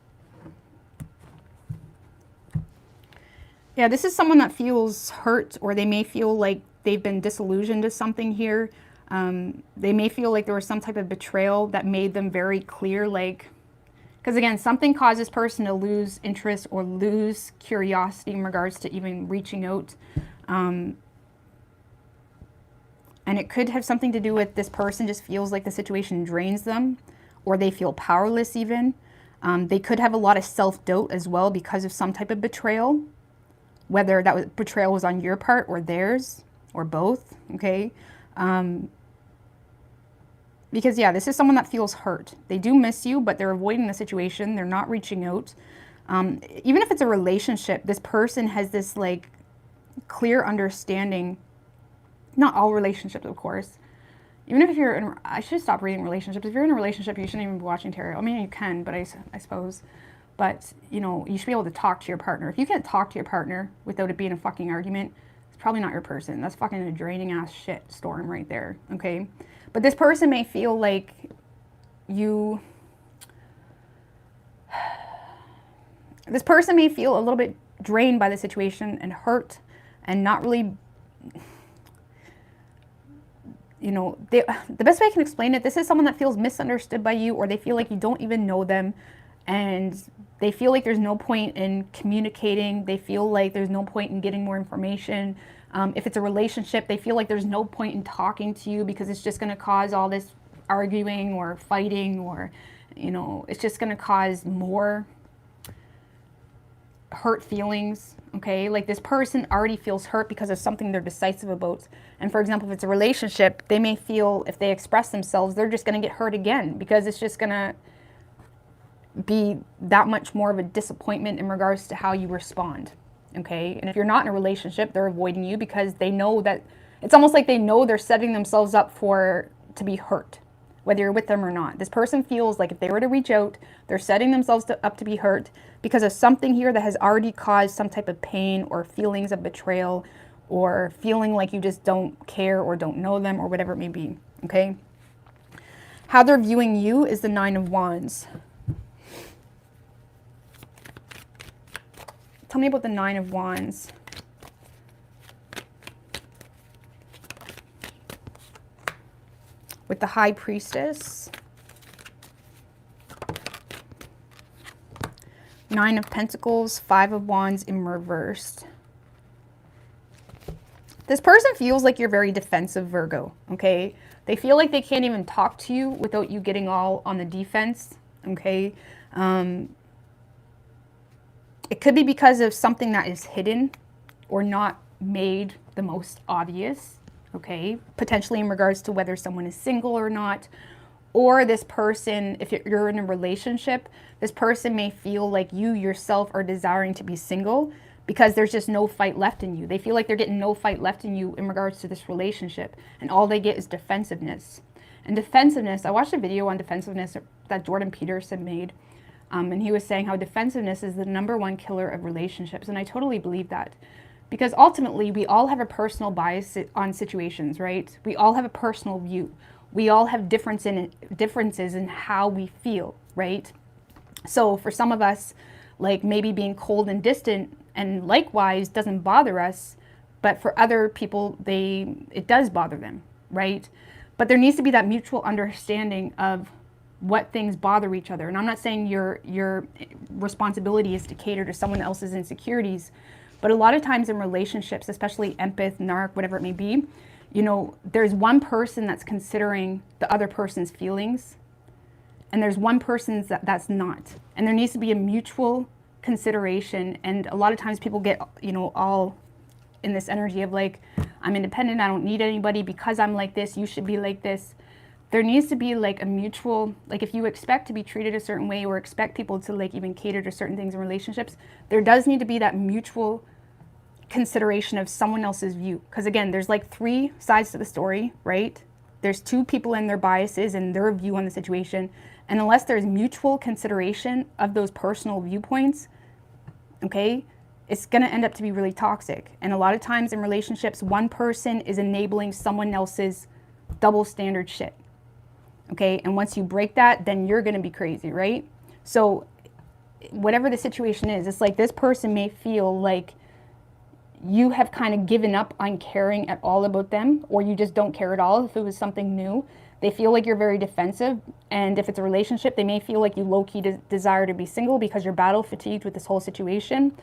Yeah, this is someone that feels hurt, or they may feel like they've been disillusioned to something here. They may feel like there was some type of betrayal that made them very clear, like, because again, something caused this person to lose interest or lose curiosity in regards to even reaching out. And it could have something to do with this person just feels like the situation drains them, or they feel powerless even. They could have a lot of self-doubt as well because of some type of betrayal, whether that betrayal was on your part or theirs, or both, okay? Because yeah, this is someone that feels hurt. They do miss you, but they're avoiding the situation. They're not reaching out. Even if it's a relationship, this person has this like clear understanding. Not all relationships, of course. Even if you're in, I should stop reading relationships. If you're in a relationship, you shouldn't even be watching tarot. I mean, you can, but I suppose. But, you know, you should be able to talk to your partner. If you can't talk to your partner without it being a fucking argument, it's probably not your person. That's fucking a draining ass shit storm right there, okay? But this person may feel like this person may feel a little bit drained by the situation and hurt and not really, you know, the best way I can explain it, this is someone that feels misunderstood by you, or they feel like you don't even know them, and they feel like there's no point in communicating. They feel like there's no point in getting more information. If it's a relationship, they feel like there's no point in talking to you because it's just going to cause all this arguing or fighting, or, you know, it's just going to cause more hurt feelings, okay? Like this person already feels hurt because of something they're decisive about. And for example, if it's a relationship, they may feel if they express themselves, they're just going to get hurt again, because it's just going to be that much more of a disappointment in regards to how you respond, okay? And if you're not in a relationship, they're avoiding you because they know that, it's almost like they know they're setting themselves up to be hurt, whether you're with them or not. This person feels like if they were to reach out, they're setting themselves up to be hurt because of something here that has already caused some type of pain or feelings of betrayal, or feeling like you just don't care or don't know them or whatever it may be, okay? How they're viewing you is the Nine of Wands. Tell me about the Nine of Wands. With the High Priestess. Nine of Pentacles, Five of Wands in reversed. This person feels like you're very defensive, Virgo, okay? They feel like they can't even talk to you without you getting all on the defense, okay? It could be because of something that is hidden or not made the most obvious, okay? Potentially in regards to whether someone is single or not. Or this person, if you're in a relationship, this person may feel like you yourself are desiring to be single because there's just no fight left in you. They feel like they're getting no fight left in you in regards to this relationship. And all they get is defensiveness. And defensiveness, I watched a video on defensiveness that Jordan Peterson made. And he was saying how defensiveness is the #1 killer of relationships. And I totally believe that. Because ultimately, we all have a personal bias on situations, right? We all have a personal view. We all have differences in how we feel, right? So for some of us, like maybe being cold and distant and likewise doesn't bother us, but for other people, it does bother them, right? But there needs to be that mutual understanding of what things bother each other. And I'm not saying your responsibility is to cater to someone else's insecurities, but a lot of times in relationships, especially empath, narc, whatever it may be, you know, there's one person that's considering the other person's feelings, and there's one person that's not. And there needs to be a mutual consideration. And a lot of times people get, you know, all in this energy of like, I'm independent, I don't need anybody, because I'm like this, you should be like this. There needs to be like a mutual, like if you expect to be treated a certain way or expect people to like even cater to certain things in relationships, there does need to be that mutual consideration of someone else's view. Because again, there's like 3 sides to the story, right? There's 2 people and their biases and their view on the situation. And unless there's mutual consideration of those personal viewpoints, okay, it's going to end up to be really toxic. And a lot of times in relationships, one person is enabling someone else's double standard shit. Okay, and once you break that, then you're going to be crazy, right? So whatever the situation is, it's like this person may feel like you have kind of given up on caring at all about them, or you just don't care at all if it was something new. They feel like you're very defensive, and if it's a relationship, they may feel like you low-key desire to be single because you're battle fatigued with this whole situation.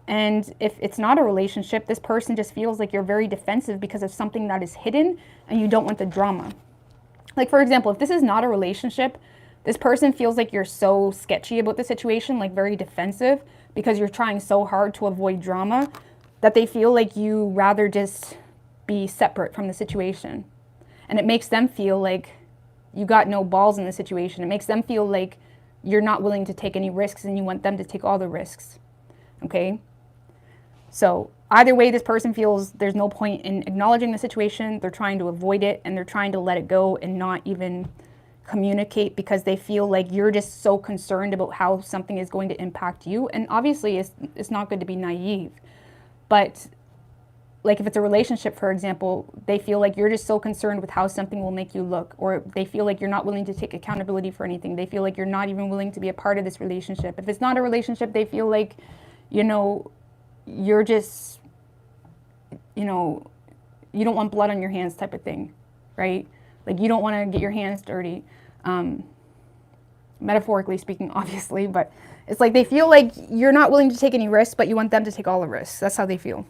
And if it's not a relationship, this person just feels like you're very defensive because of something that is hidden and you don't want the drama. Like, for example, if this is not a relationship, this person feels like you're so sketchy about the situation, like very defensive, because you're trying so hard to avoid drama, that they feel like you rather just be separate from the situation. And it makes them feel like you got no balls in the situation. It makes them feel like you're not willing to take any risks and you want them to take all the risks. Okay? So either way, this person feels there's no point in acknowledging the situation. They're trying to avoid it, and they're trying to let it go and not even communicate because they feel like you're just so concerned about how something is going to impact you. And obviously, it's not good to be naive. But like if it's a relationship, for example, they feel like you're just so concerned with how something will make you look, or they feel like you're not willing to take accountability for anything. They feel like you're not even willing to be a part of this relationship. If it's not a relationship, they feel like, you know, you're just, you know, you don't want blood on your hands type of thing, right? Like you don't want to get your hands dirty, metaphorically speaking, obviously, but it's like they feel like you're not willing to take any risks, but you want them to take all the risks. That's how they feel.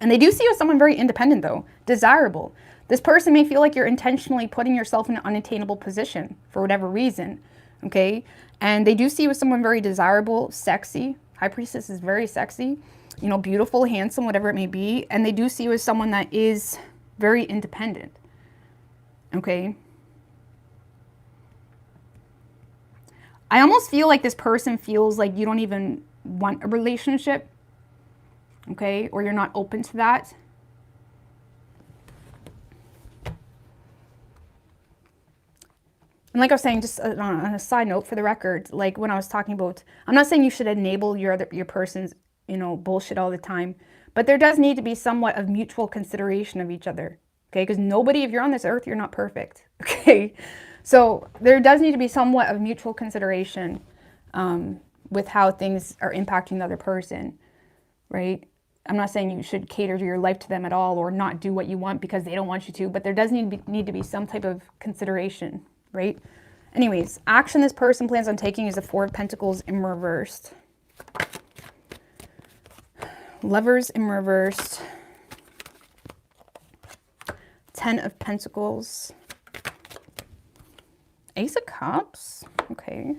And they do see you as someone very independent though, desirable. This person may feel like you're intentionally putting yourself in an unattainable position for whatever reason, okay? And they do see you as someone very desirable, sexy. High Priestess is very sexy, you know, beautiful, handsome, whatever it may be. And they do see you as someone that is very independent, okay? I almost feel like this person feels like you don't even want a relationship, okay? Or you're not open to that. And like I was saying, just on a side note for the record, like when I was talking about, I'm not saying you should enable your person's, you know, bullshit all the time, but there does need to be somewhat of mutual consideration of each other, okay? Because nobody, if you're on this earth, you're not perfect, okay? So there does need to be somewhat of mutual consideration with how things are impacting the other person, right? I'm not saying you should cater to your life to them at all or not do what you want because they don't want you to, but there does need to be some type of consideration, right? Anyways, action this person plans on taking is the Four of Pentacles in reversed. Lovers in reversed. Ten of Pentacles. Ace of Cups. Okay.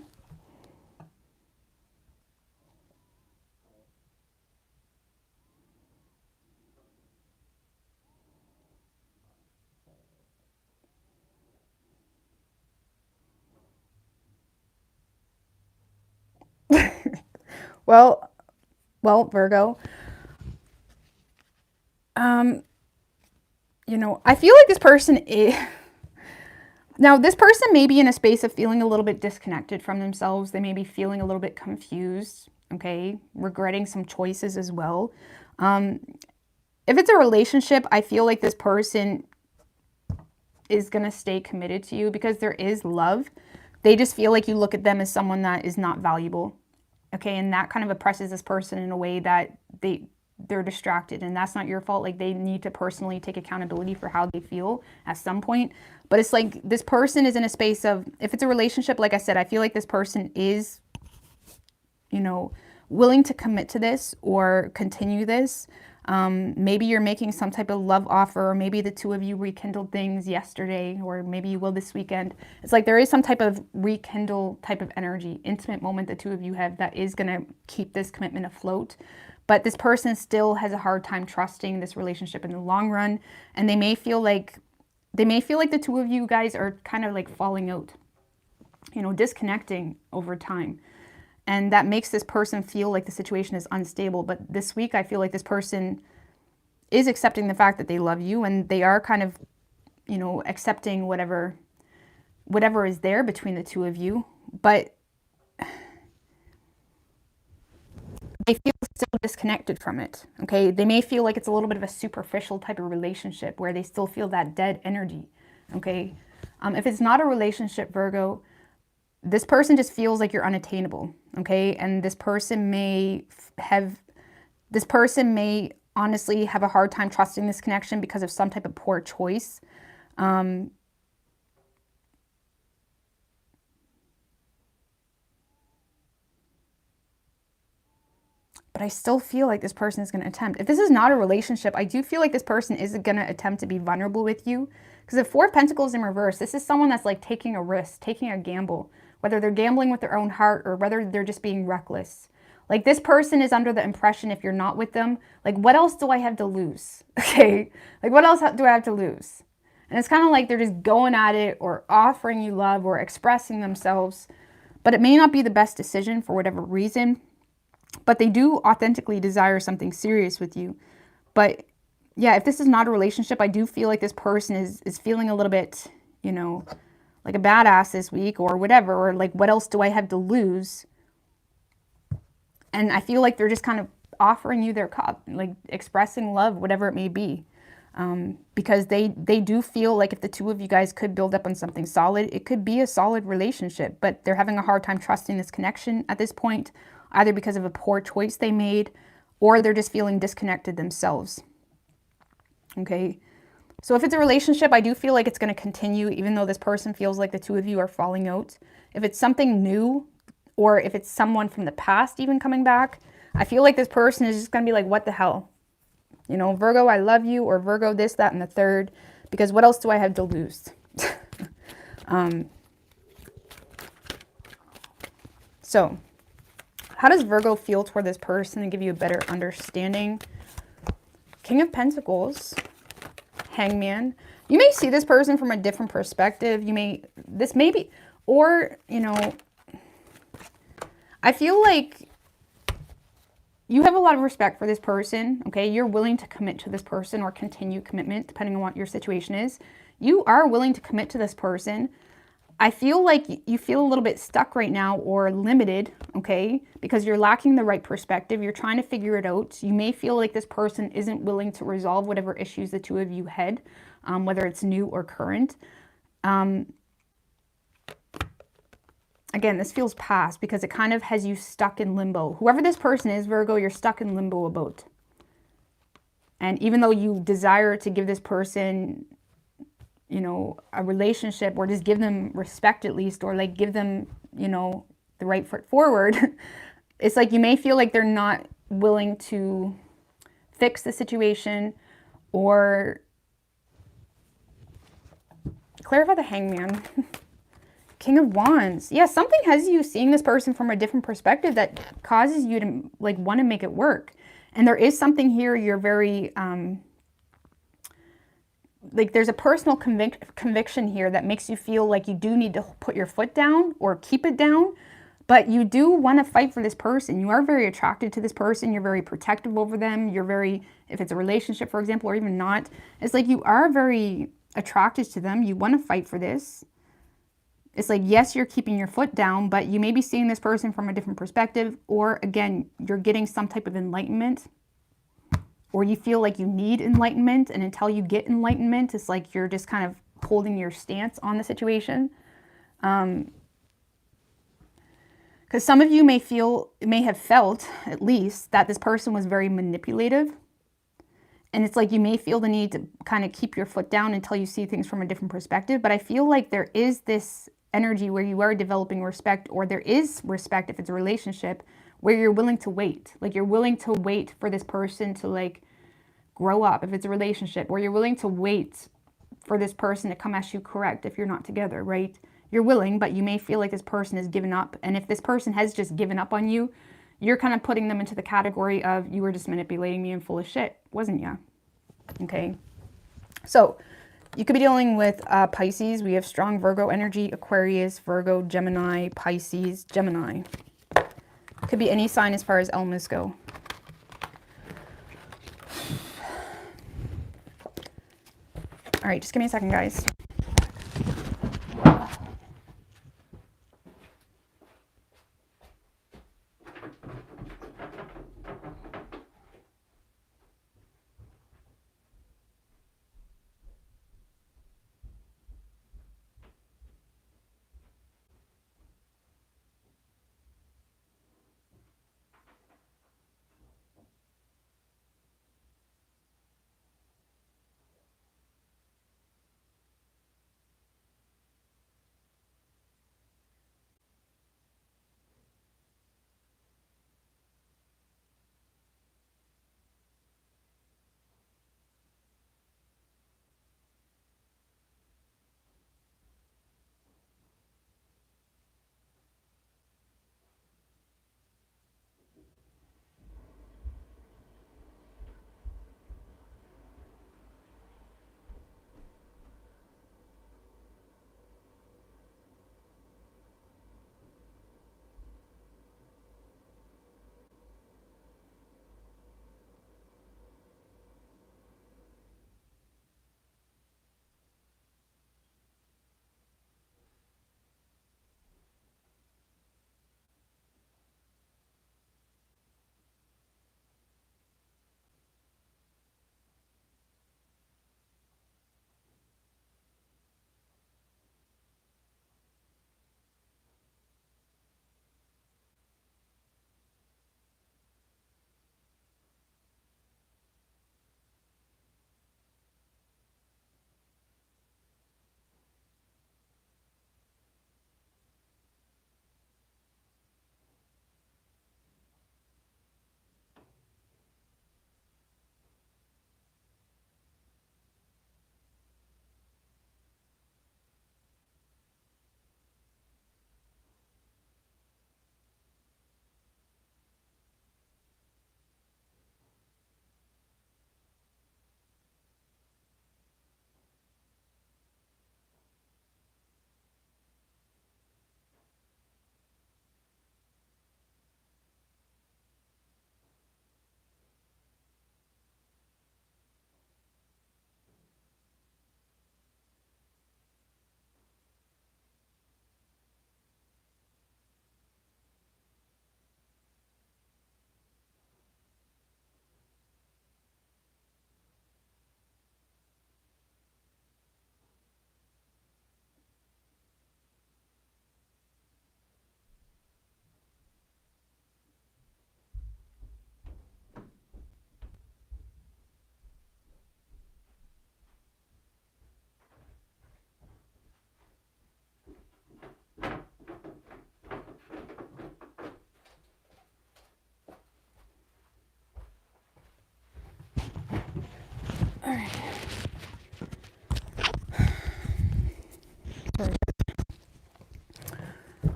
Well, Virgo, you know, I feel like this person is, now this person may be in a space of feeling a little bit disconnected from themselves. They may be feeling a little bit confused, okay, regretting some choices as well. If it's a relationship, I feel like this person is going to stay committed to you because there is love. They just feel like you look at them as someone that is not valuable. Okay, and that kind of oppresses this person in a way that they're distracted, and that's not your fault. Like, they need to personally take accountability for how they feel at some point. But it's like this person is in a space of, if it's a relationship, like I said, I feel like this person is, you know, willing to commit to this or continue this. Maybe you're making some type of love offer, or maybe the two of you rekindled things yesterday, or maybe you will this weekend. It's like there is some type of rekindle type of energy, intimate moment the two of you have that is going to keep this commitment afloat. But this person still has a hard time trusting this relationship in the long run, and they may feel like the two of you guys are kind of like falling out, you know, disconnecting over time. And that makes this person feel like the situation is unstable. But this week, I feel like this person is accepting the fact that they love you, and they are kind of, you know, accepting whatever is there between the two of you. But they feel still disconnected from it, okay? They may feel like it's a little bit of a superficial type of relationship where they still feel that dead energy, okay? If it's not a relationship, Virgo, this person just feels like you're unattainable, okay? And this person may honestly have a hard time trusting this connection because of some type of poor choice. But I still feel like this person is going to attempt. If this is not a relationship, I do feel like this person is going to attempt to be vulnerable with you. Because the Four of Pentacles in reverse, this is someone that's like taking a risk, taking a gamble. Whether they're gambling with their own heart or whether they're just being reckless. Like, this person is under the impression, if you're not with them, like, what else do I have to lose? Okay? Like, what else do I have to lose? And it's kind of like they're just going at it or offering you love or expressing themselves. But it may not be the best decision for whatever reason. But they do authentically desire something serious with you. But yeah, if this is not a relationship, I do feel like this person is feeling a little bit, you know, like a badass this week or whatever, or like, what else do I have to lose? And I feel like they're just kind of offering you their cup, like expressing love, whatever it may be. Because they do feel like if the two of you guys could build up on something solid, it could be a solid relationship, but they're having a hard time trusting this connection at this point, either because of a poor choice they made, or they're just feeling disconnected themselves. Okay. So if it's a relationship, I do feel like it's going to continue, even though this person feels like the two of you are falling out. If it's something new, or if it's someone from the past even coming back, I feel like this person is just going to be like, what the hell? You know, Virgo, I love you, or Virgo, this, that, and the third, because what else do I have to lose? So, how does Virgo feel toward this person and give you a better understanding? King of Pentacles, Hangman. You may see this person from a different perspective. This may be, or, you know, I feel like you have a lot of respect for this person, okay? You're willing to commit to this person or continue commitment, depending on what your situation is. You are willing to commit to this person. I feel like you feel a little bit stuck right now or limited, okay? Because you're lacking the right perspective. You're trying to figure it out. You may feel like this person isn't willing to resolve whatever issues the two of you had, whether it's new or current. Again, this feels past because it kind of has you stuck in limbo. Whoever this person is, Virgo, you're stuck in limbo about. And even though you desire to give this person, you know, a relationship, or just give them respect at least, or like give them, you know, the right foot forward, it's like you may feel like they're not willing to fix the situation or clarify the Hangman. King of Wands. Yeah, something has you seeing this person from a different perspective that causes you to like want to make it work. And there is something here you're very, like there's a personal conviction here that makes you feel like you do need to put your foot down or keep it down, but you do want to fight for this person. You are very attracted to this person. You're very protective over them. You're very, if it's a relationship, for example, or even not, it's like you are very attracted to them. You want to fight for this. It's like, yes, you're keeping your foot down, but you may be seeing this person from a different perspective, or again, you're getting some type of enlightenment, or you feel like you need enlightenment, and until you get enlightenment, it's like you're just kind of holding your stance on the situation. Because some of you may have felt, at least, that this person was very manipulative. And it's like you may feel the need to kind of keep your foot down until you see things from a different perspective. But I feel like there is this energy where you are developing respect, or there is respect if it's a relationship, where you're willing to wait. Like you're willing to wait for this person to like grow up if it's a relationship, or you're willing to wait for this person to come at you correct if you're not together, right? You're willing, but you may feel like this person has given up. And if this person has just given up on you, you're kind of putting them into the category of, you were just manipulating me and full of shit, wasn't you? Okay. So you could be dealing with Pisces. We have strong Virgo energy, Aquarius, Virgo, Gemini, Pisces, Gemini. Could be any sign as far as elements go. All right, just give me a second, guys.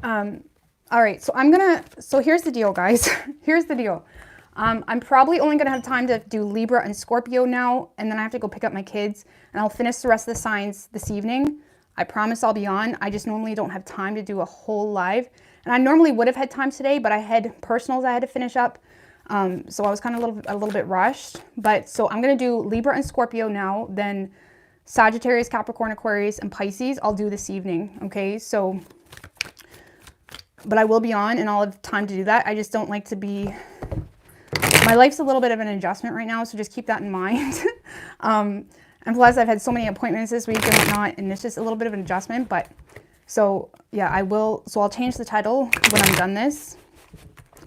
All right, so here's the deal, guys. Here's the deal. I'm probably only gonna have time to do Libra and Scorpio now, and then I have to go pick up my kids, and I'll finish the rest of the signs this evening. I promise I'll be on. I just normally don't have time to do a whole live, and I normally would have had time today, but I had personals I had to finish up, so I was kind of a little bit rushed. But so I'm gonna do Libra and Scorpio now, then Sagittarius, Capricorn, Aquarius, and Pisces I'll do this evening. Okay, so. But I will be on and I'll have time to do that. I just don't like to be, my life's a little bit of an adjustment right now, so just keep that in mind. And plus I've had so many appointments this week and whatnot, and it's just a little bit of an adjustment. But so yeah, so I'll change the title when I'm done this,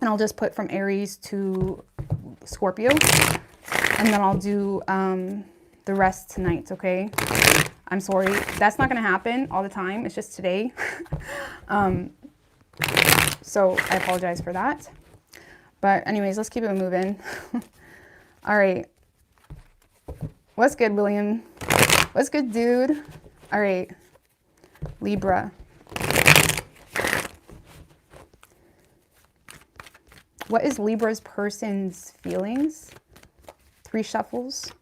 and I'll just put from Aries to Scorpio, and then I'll do the rest tonight, okay? I'm sorry, that's not gonna happen all the time, it's just today. So I apologize for that. But anyways, let's keep it moving. All right. What's good, William? What's good, dude? All right. Libra. What is Libra's person's feelings? 3 shuffles.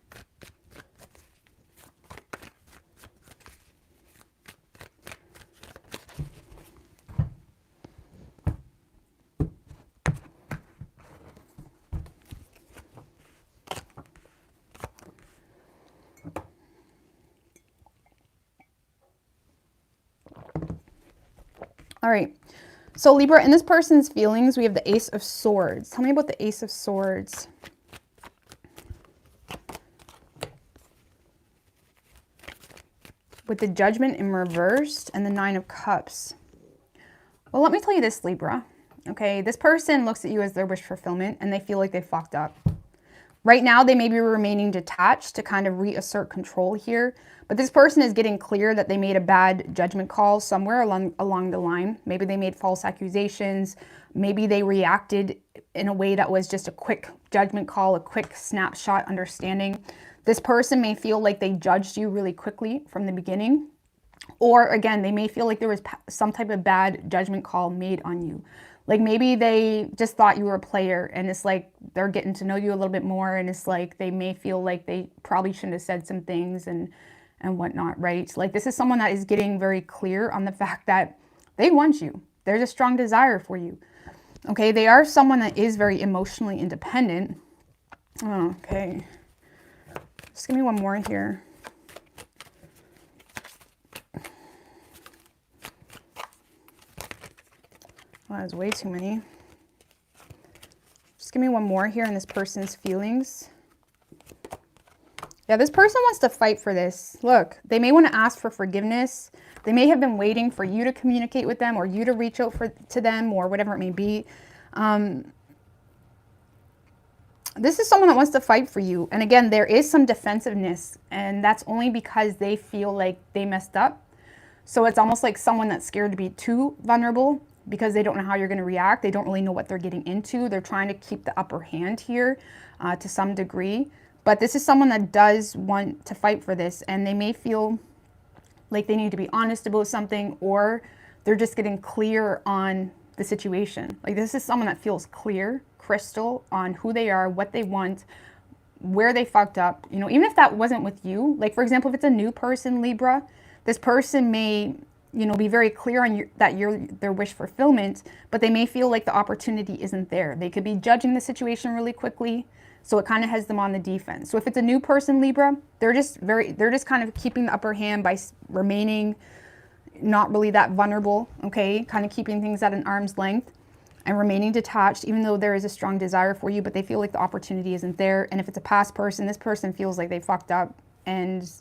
All right, so Libra, in this person's feelings, we have the Ace of Swords. Tell me about the Ace of Swords. With the Judgment in reversed and the 9 of Cups. Well, let me tell you this, Libra. Okay, this person looks at you as their wish fulfillment and they feel like they fucked up. Right now, they may be remaining detached to kind of reassert control here, but this person is getting clear that they made a bad judgment call somewhere along the line. Maybe they made false accusations. Maybe they reacted in a way that was just a quick judgment call, a quick snapshot understanding. This person may feel like they judged you really quickly from the beginning. Or again, they may feel like there was some type of bad judgment call made on you. Like maybe they just thought you were a player and it's like they're getting to know you a little bit more, and it's like they may feel like they probably shouldn't have said some things and whatnot, right? Like this is someone that is getting very clear on the fact that they want you. There's a strong desire for you. Okay, they are someone that is very emotionally independent. Okay, just give me one more here. Well, that was way too many. Just give me one more here in this person's feelings. Yeah, this person wants to fight for this. Look, they may want to ask for forgiveness. They may have been waiting for you to communicate with them or you to reach out to them or whatever it may be. This is someone that wants to fight for you. And again, there is some defensiveness, and that's only because they feel like they messed up. So it's almost like someone that's scared to be too vulnerable because they don't know how you're going to react. They don't really know what they're getting into. They're trying to keep the upper hand here to some degree. But this is someone that does want to fight for this, and they may feel like they need to be honest about something, or they're just getting clear on the situation. Like this is someone that feels clear, crystal on who they are, what they want, where they fucked up. You know, even if that wasn't with you, like for example, if it's a new person, Libra, this person may, you know, be very clear on that you're their wish fulfillment, but they may feel like the opportunity isn't there. They could be judging the situation really quickly, so it kind of has them on the defense. So if it's a new person, Libra, they're just kind of keeping the upper hand by remaining not really that vulnerable, okay? Kind of keeping things at an arm's length and remaining detached, even though there is a strong desire for you, but they feel like the opportunity isn't there. And if it's a past person, this person feels like they fucked up, and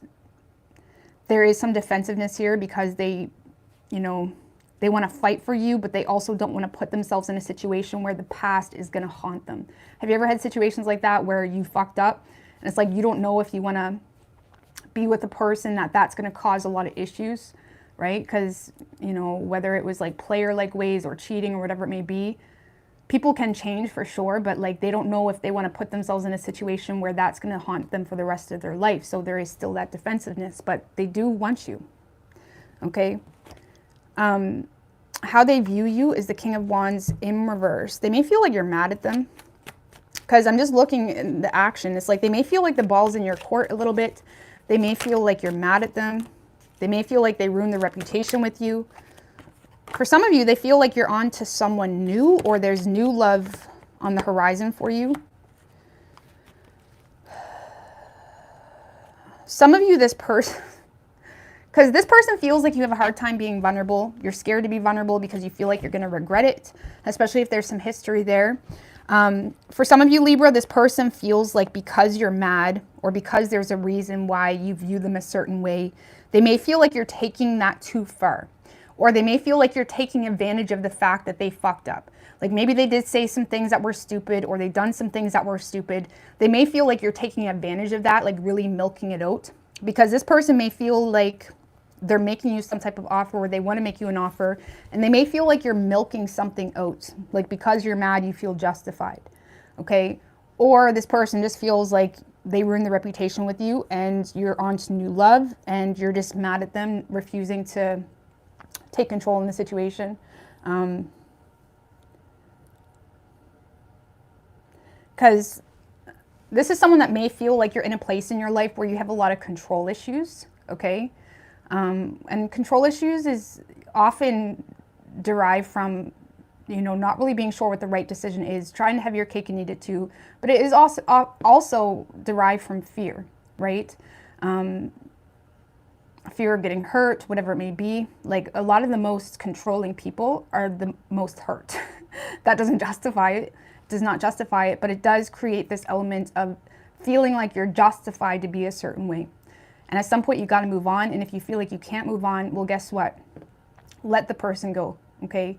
there is some defensiveness here because they, you know, they want to fight for you, but they also don't want to put themselves in a situation where the past is going to haunt them. Have you ever had situations like that where you fucked up and it's like you don't know if you want to be with a person that's going to cause a lot of issues, right? Because, you know, whether it was like player-like ways or cheating or whatever it may be, people can change for sure, but like they don't know if they want to put themselves in a situation where that's going to haunt them for the rest of their life. So there is still that defensiveness, but they do want you, okay? how they view you is the King of Wands in reverse. They may feel like you're mad at them, because I'm just looking in the action. It's like they may feel like the ball's in your court a little bit. They may feel like you're mad at them. They may feel like they ruined their reputation with you. For some of you, they feel like you're on to someone new, or there's new love on the horizon for you. Some of you, this person, because this person feels like you have a hard time being vulnerable. You're scared to be vulnerable because you feel like you're going to regret it, especially if there's some history there. For some of you, Libra, this person feels like because you're mad, or because there's a reason why you view them a certain way, they may feel like you're taking that too far. Or they may feel like you're taking advantage of the fact that they fucked up. Like maybe they did say some things that were stupid, or they've done some things that were stupid. They may feel like you're taking advantage of that, like really milking it out. Because this person may feel like they're making you some type of offer, or they want to make you an offer, and they may feel like you're milking something out. Like because you're mad, you feel justified. Okay? Or this person just feels like they ruined the reputation with you, and you're on to new love, and you're just mad at them, refusing to take control in the situation. Because this is someone that may feel like you're in a place in your life where you have a lot of control issues, okay? And control issues is often derived from, you know, not really being sure what the right decision is, trying to have your cake and eat it too. But it is also derived from fear, right? Fear of getting hurt, whatever it may be. Like a lot of the most controlling people are the most hurt. That doesn't justify it, does not justify it, but it does create this element of feeling like you're justified to be a certain way. And at some point you got to move on. And if you feel like you can't move on, well, guess what? Let the person go, okay?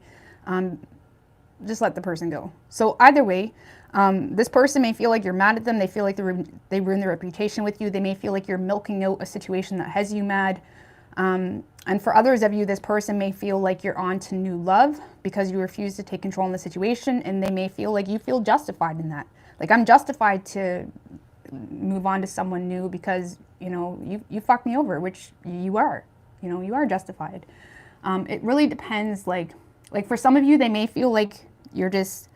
Just let the person go. So either way, this person may feel like you're mad at them. They feel like they ruined their reputation with you. They may feel like you're milking out a situation that has you mad. And for others of you, this person may feel like you're on to new love because you refuse to take control in the situation, and they may feel like you feel justified in that. Like, I'm justified to move on to someone new because, you know, you fucked me over, which you are. You know, you are justified. It really depends. Like for some of you, they may feel like you're just...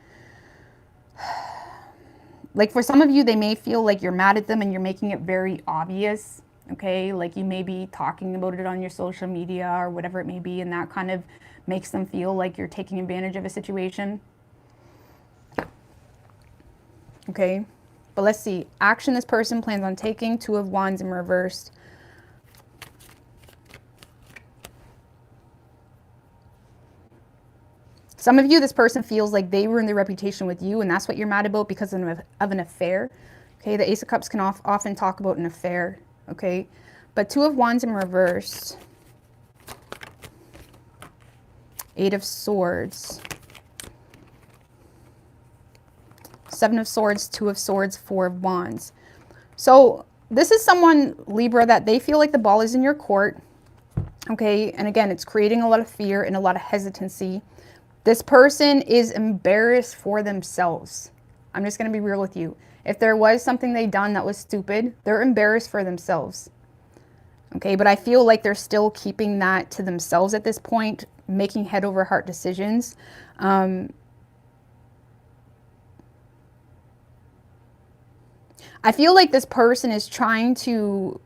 Like for some of you, they may feel like you're mad at them and you're making it very obvious, okay? Like you may be talking about it on your social media or whatever it may be, and that kind of makes them feel like you're taking advantage of a situation. Okay, but let's see. Action this person plans on taking, Two of Wands in reversed. Some of you, this person feels like they ruined their reputation with you, and that's what you're mad about because of an affair. Okay, the Ace of Cups can often talk about an affair. Okay, but Two of Wands in reverse. Eight of Swords. Seven of Swords, Two of Swords, Four of Wands. So this is someone, Libra, that they feel like the ball is in your court. Okay, and again, it's creating a lot of fear and a lot of hesitancy. This person is embarrassed for themselves. I'm just going to be real with you. If there was something they done that was stupid, they're embarrassed for themselves. Okay, but I feel like they're still keeping that to themselves at this point, making head over heart decisions. I feel like this person is trying to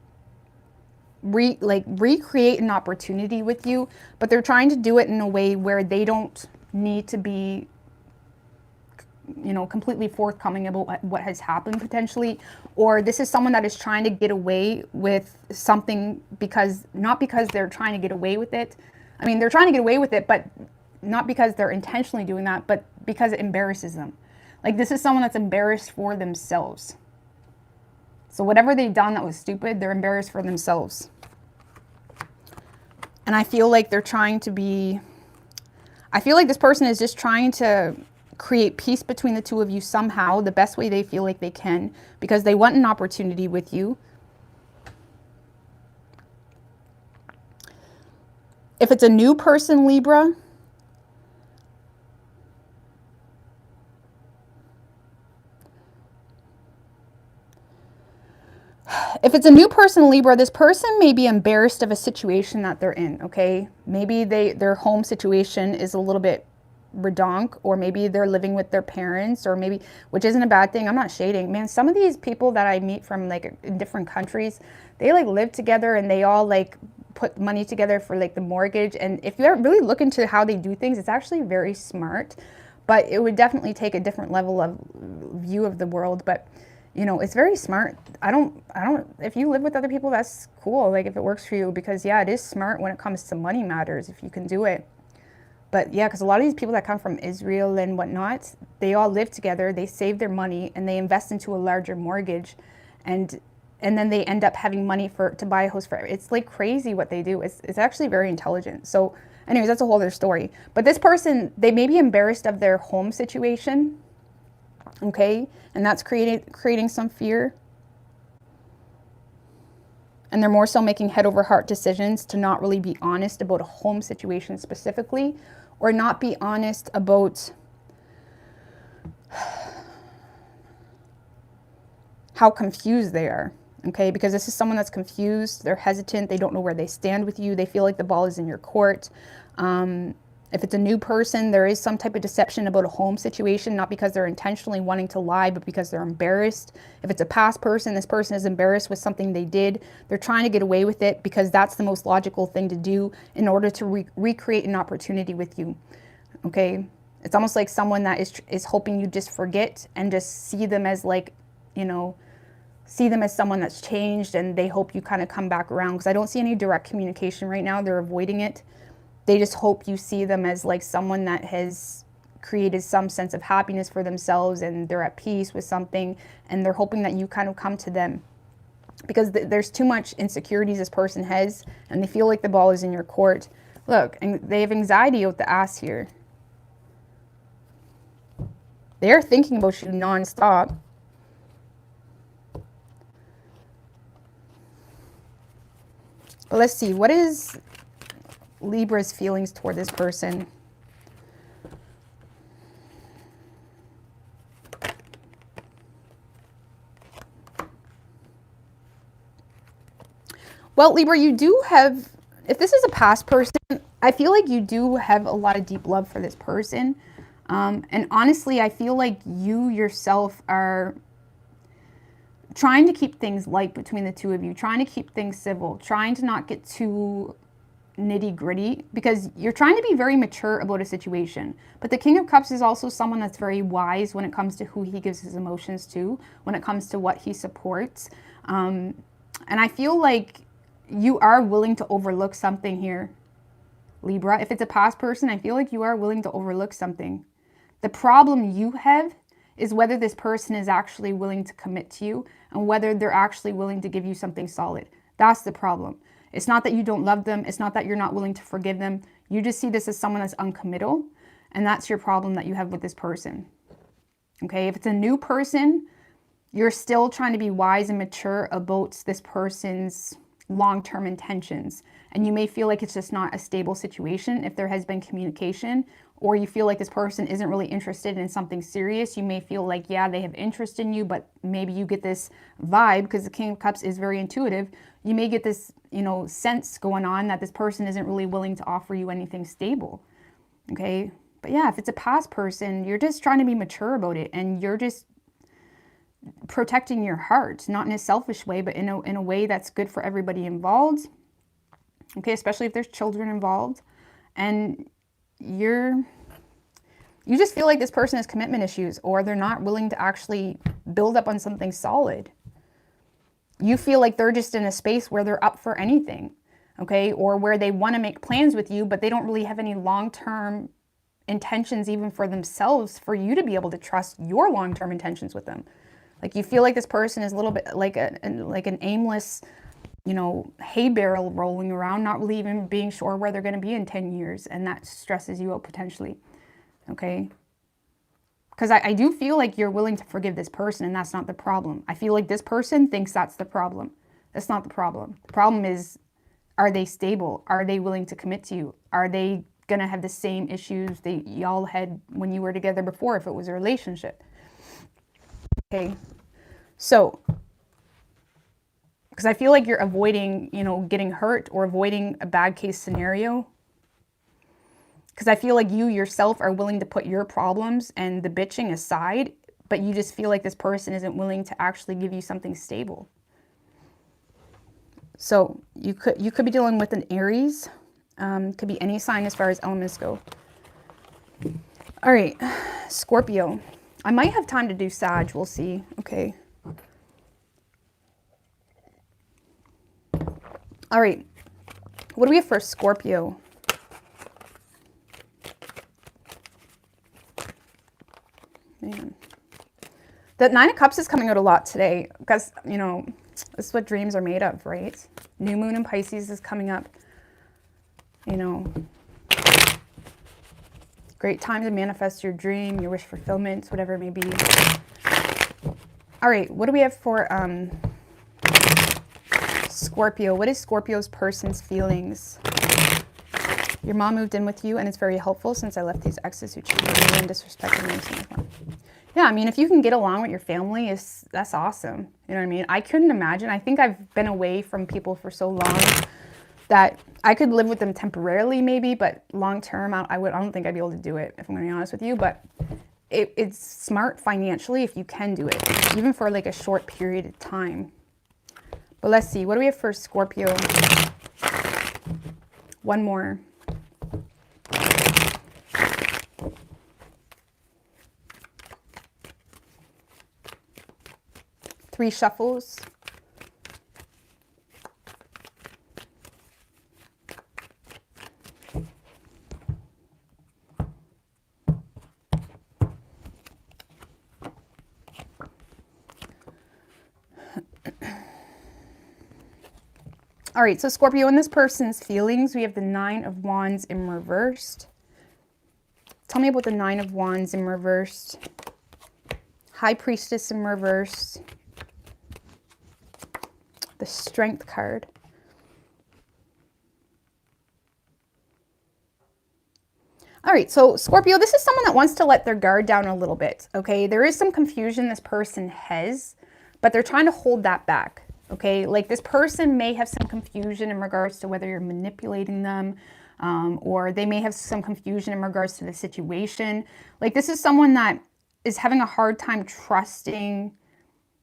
recreate an opportunity with you, but they're trying to do it in a way where they don't need to be, you know, completely forthcoming about what has happened potentially. Or this is someone that is trying to get away with something because, not because they're trying to get away with it. I mean, they're trying to get away with it, but not because they're intentionally doing that, but because it embarrasses them. Like this is someone that's embarrassed for themselves. So whatever they've done that was stupid, they're embarrassed for themselves. And I feel like they're trying to be... I feel like this person is just trying to create peace between the two of you somehow, the best way they feel like they can, because they want an opportunity with you. If it's a new person, Libra, If it's a new person, Libra, this person may be embarrassed of a situation that they're in, okay? Maybe their home situation is a little bit redonk, or maybe they're living with their parents, or maybe, which isn't a bad thing. I'm not shading. Man, some of these people that I meet from like in different countries, they like live together and they all like put money together for like the mortgage. And if you really look into how they do things, it's actually very smart, but it would definitely take a different level of view of the world. But you know, it's very smart. If you live with other people, that's cool. Like if it works for you, because yeah, it is smart when it comes to money matters, if you can do it. But yeah, because a lot of these people that come from Israel and whatnot, they all live together, they save their money and they invest into a larger mortgage, and then they end up having money to buy a house for. It's like crazy what they do. It's actually very intelligent. So anyways, that's a whole other story. But this person, they may be embarrassed of their home situation, okay? And that's creating some fear. And they're more so making head over heart decisions to not really be honest about a home situation specifically, or not be honest about how confused they are, okay? Because this is someone that's confused, they're hesitant, they don't know where they stand with you, they feel like the ball is in your court. If it's a new person, there is some type of deception about a home situation, not because they're intentionally wanting to lie, but because they're embarrassed. If it's a past person, this person is embarrassed with something they did. They're trying to get away with it because that's the most logical thing to do in order to recreate an opportunity with you, okay? It's almost like someone that is hoping you just forget and just see them as like, you know, see them as someone that's changed, and they hope you kind of come back around, because I don't see any direct communication right now. They're avoiding it. They just hope you see them as like someone that has created some sense of happiness for themselves and they're at peace with something, and they're hoping that you kind of come to them, because there's too much insecurities this person has, and they feel like the ball is in your court. Look, and they have anxiety out the ass here. They're thinking about you nonstop. But let's see, what is Libra's feelings toward this person? Well, Libra, you do have, if this is a past person, I feel like you do have a lot of deep love for this person. And honestly, I feel like you yourself are trying to keep things light between the two of you, trying to keep things civil, trying to not get too nitty gritty, because you're trying to be very mature about a situation. But the King of Cups is also someone that's very wise when it comes to who he gives his emotions to, when it comes to what he supports. And I feel like you are willing to overlook something here, Libra. If it's a past person, I feel like you are willing to overlook something. The problem you have is whether this person is actually willing to commit to you, and whether they're actually willing to give you something solid. That's the problem. It's not that you don't love them. It's not that you're not willing to forgive them. You just see this as someone that's uncommittal, and that's your problem that you have with this person. Okay, if it's a new person, you're still trying to be wise and mature about this person's long-term intentions. And you may feel like it's just not a stable situation if there has been communication, or you feel like this person isn't really interested in something serious. You may feel like, yeah, they have interest in you, but maybe you get this vibe, because the King of Cups is very intuitive. You may get this, you know, sense going on that this person isn't really willing to offer you anything stable. Okay. But yeah, if it's a past person, you're just trying to be mature about it, and you're just protecting your heart, not in a selfish way, but in a way that's good for everybody involved. Okay, especially if there's children involved. And you just feel like this person has commitment issues, or they're not willing to actually build up on something solid. You feel like they're just in a space where they're up for anything, okay? Or where they want to make plans with you, but they don't really have any long-term intentions even for themselves, for you to be able to trust your long-term intentions with them. Like, you feel like this person is a little bit like an aimless, you know, hay barrel rolling around, not really even being sure where they're going to be in 10 years. And that stresses you out potentially. Okay. Because I do feel like you're willing to forgive this person, and that's not the problem. I feel like this person thinks that's the problem. That's not the problem. The problem is, are they stable? Are they willing to commit to you? Are they going to have the same issues that y'all had when you were together before, if it was a relationship? Okay. So Because I feel like you're avoiding, you know, getting hurt or avoiding a bad case scenario. Because I feel like you yourself are willing to put your problems and the bitching aside, but you just feel like this person isn't willing to actually give you something stable. So you could be dealing with an Aries. Could be any sign as far as elements go. All right, Scorpio. I might have time to do Sag. We'll see. Okay. All right. What do we have for Scorpio? Man. That Nine of Cups is coming out a lot today because, you know, this is what dreams are made of, right? New moon in Pisces is coming up. You know, great time to manifest your dream, your wish fulfillment, whatever it may be. All right, what do we have for Scorpio? What is Scorpio's person's feelings? Your mom moved in with you and it's very helpful since I left these exes who cheated on me and disrespected me. So much more. Yeah, I mean, if you can get along with your family, that's awesome. You know what I mean? I couldn't imagine. I think I've been away from people for so long that I could live with them temporarily maybe, but long term, I don't think I'd be able to do it, if I'm going to be honest with you. But it's smart financially if you can do it, even for like a short period of time. But let's see. What do we have for Scorpio? One more. Three shuffles. All right, so Scorpio, in this person's feelings, we have the Nine of Wands in reversed. Tell me about the Nine of Wands in reversed. High Priestess in reversed. The Strength card. All right, so Scorpio, this is someone that wants to let their guard down a little bit, okay? There is some confusion this person has, but they're trying to hold that back, okay? Like this person may have some confusion in regards to whether you're manipulating them, or they may have some confusion in regards to the situation. Like this is someone that is having a hard time trusting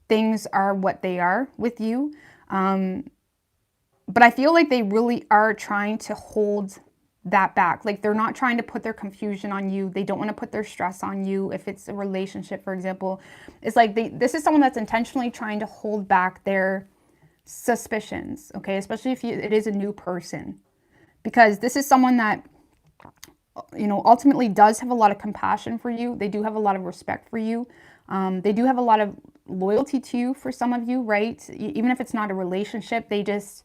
things are what they are with you. But I feel like they really are trying to hold that back. Like they're not trying to put their confusion on you. They don't want to put their stress on you. If it's a relationship, for example, it's like this is someone that's intentionally trying to hold back their suspicions, okay? Especially if it is a new person, because this is someone that, you know, ultimately does have a lot of compassion for you. They do have a lot of respect for you. They do have a lot of loyalty to you for some of you, right? Even if it's not a relationship, they just,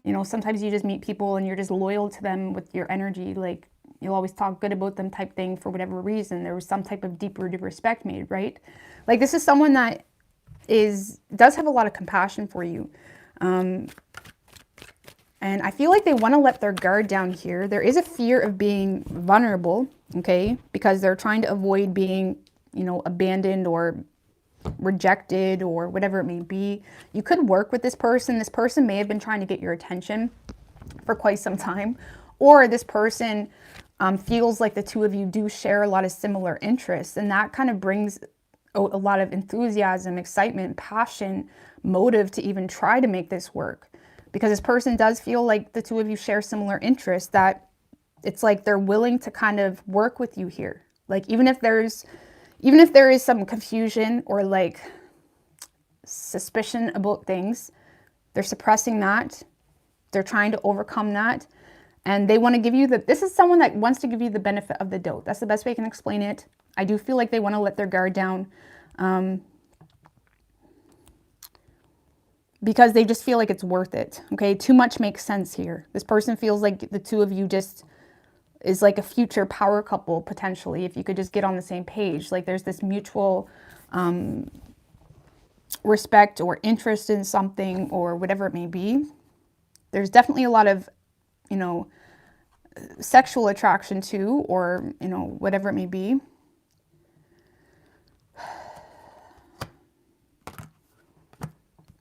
you know, sometimes you just meet people and you're just loyal to them with your energy. Like you'll always talk good about them type thing for whatever reason. There was some type of deep-rooted respect made, right? Like this is someone that does have a lot of compassion for you. And I feel like they want to let their guard down here. There is a fear of being vulnerable, okay? Because they're trying to avoid being, you know, abandoned or rejected or whatever it may be. You could work with this person. This person may have been trying to get your attention for quite some time. Or this person feels like the two of you do share a lot of similar interests. And that kind of brings a lot of enthusiasm, excitement, passion, motive to even try to make this work. Because this person does feel like the two of you share similar interests, that it's like they're willing to kind of work with you here. Like even if there is some confusion or like suspicion about things, they're suppressing that. They're trying to overcome that. And they want to give you this is someone that wants to give you the benefit of the doubt. That's the best way I can explain it. I do feel like they want to let their guard down. Because they just feel like it's worth it. Okay, too much makes sense here. This person feels like the two of you just is like a future power couple potentially, if you could just get on the same page. Like there's this mutual respect or interest in something or whatever it may be. There's definitely a lot of, you know, sexual attraction too, or, you know, whatever it may be.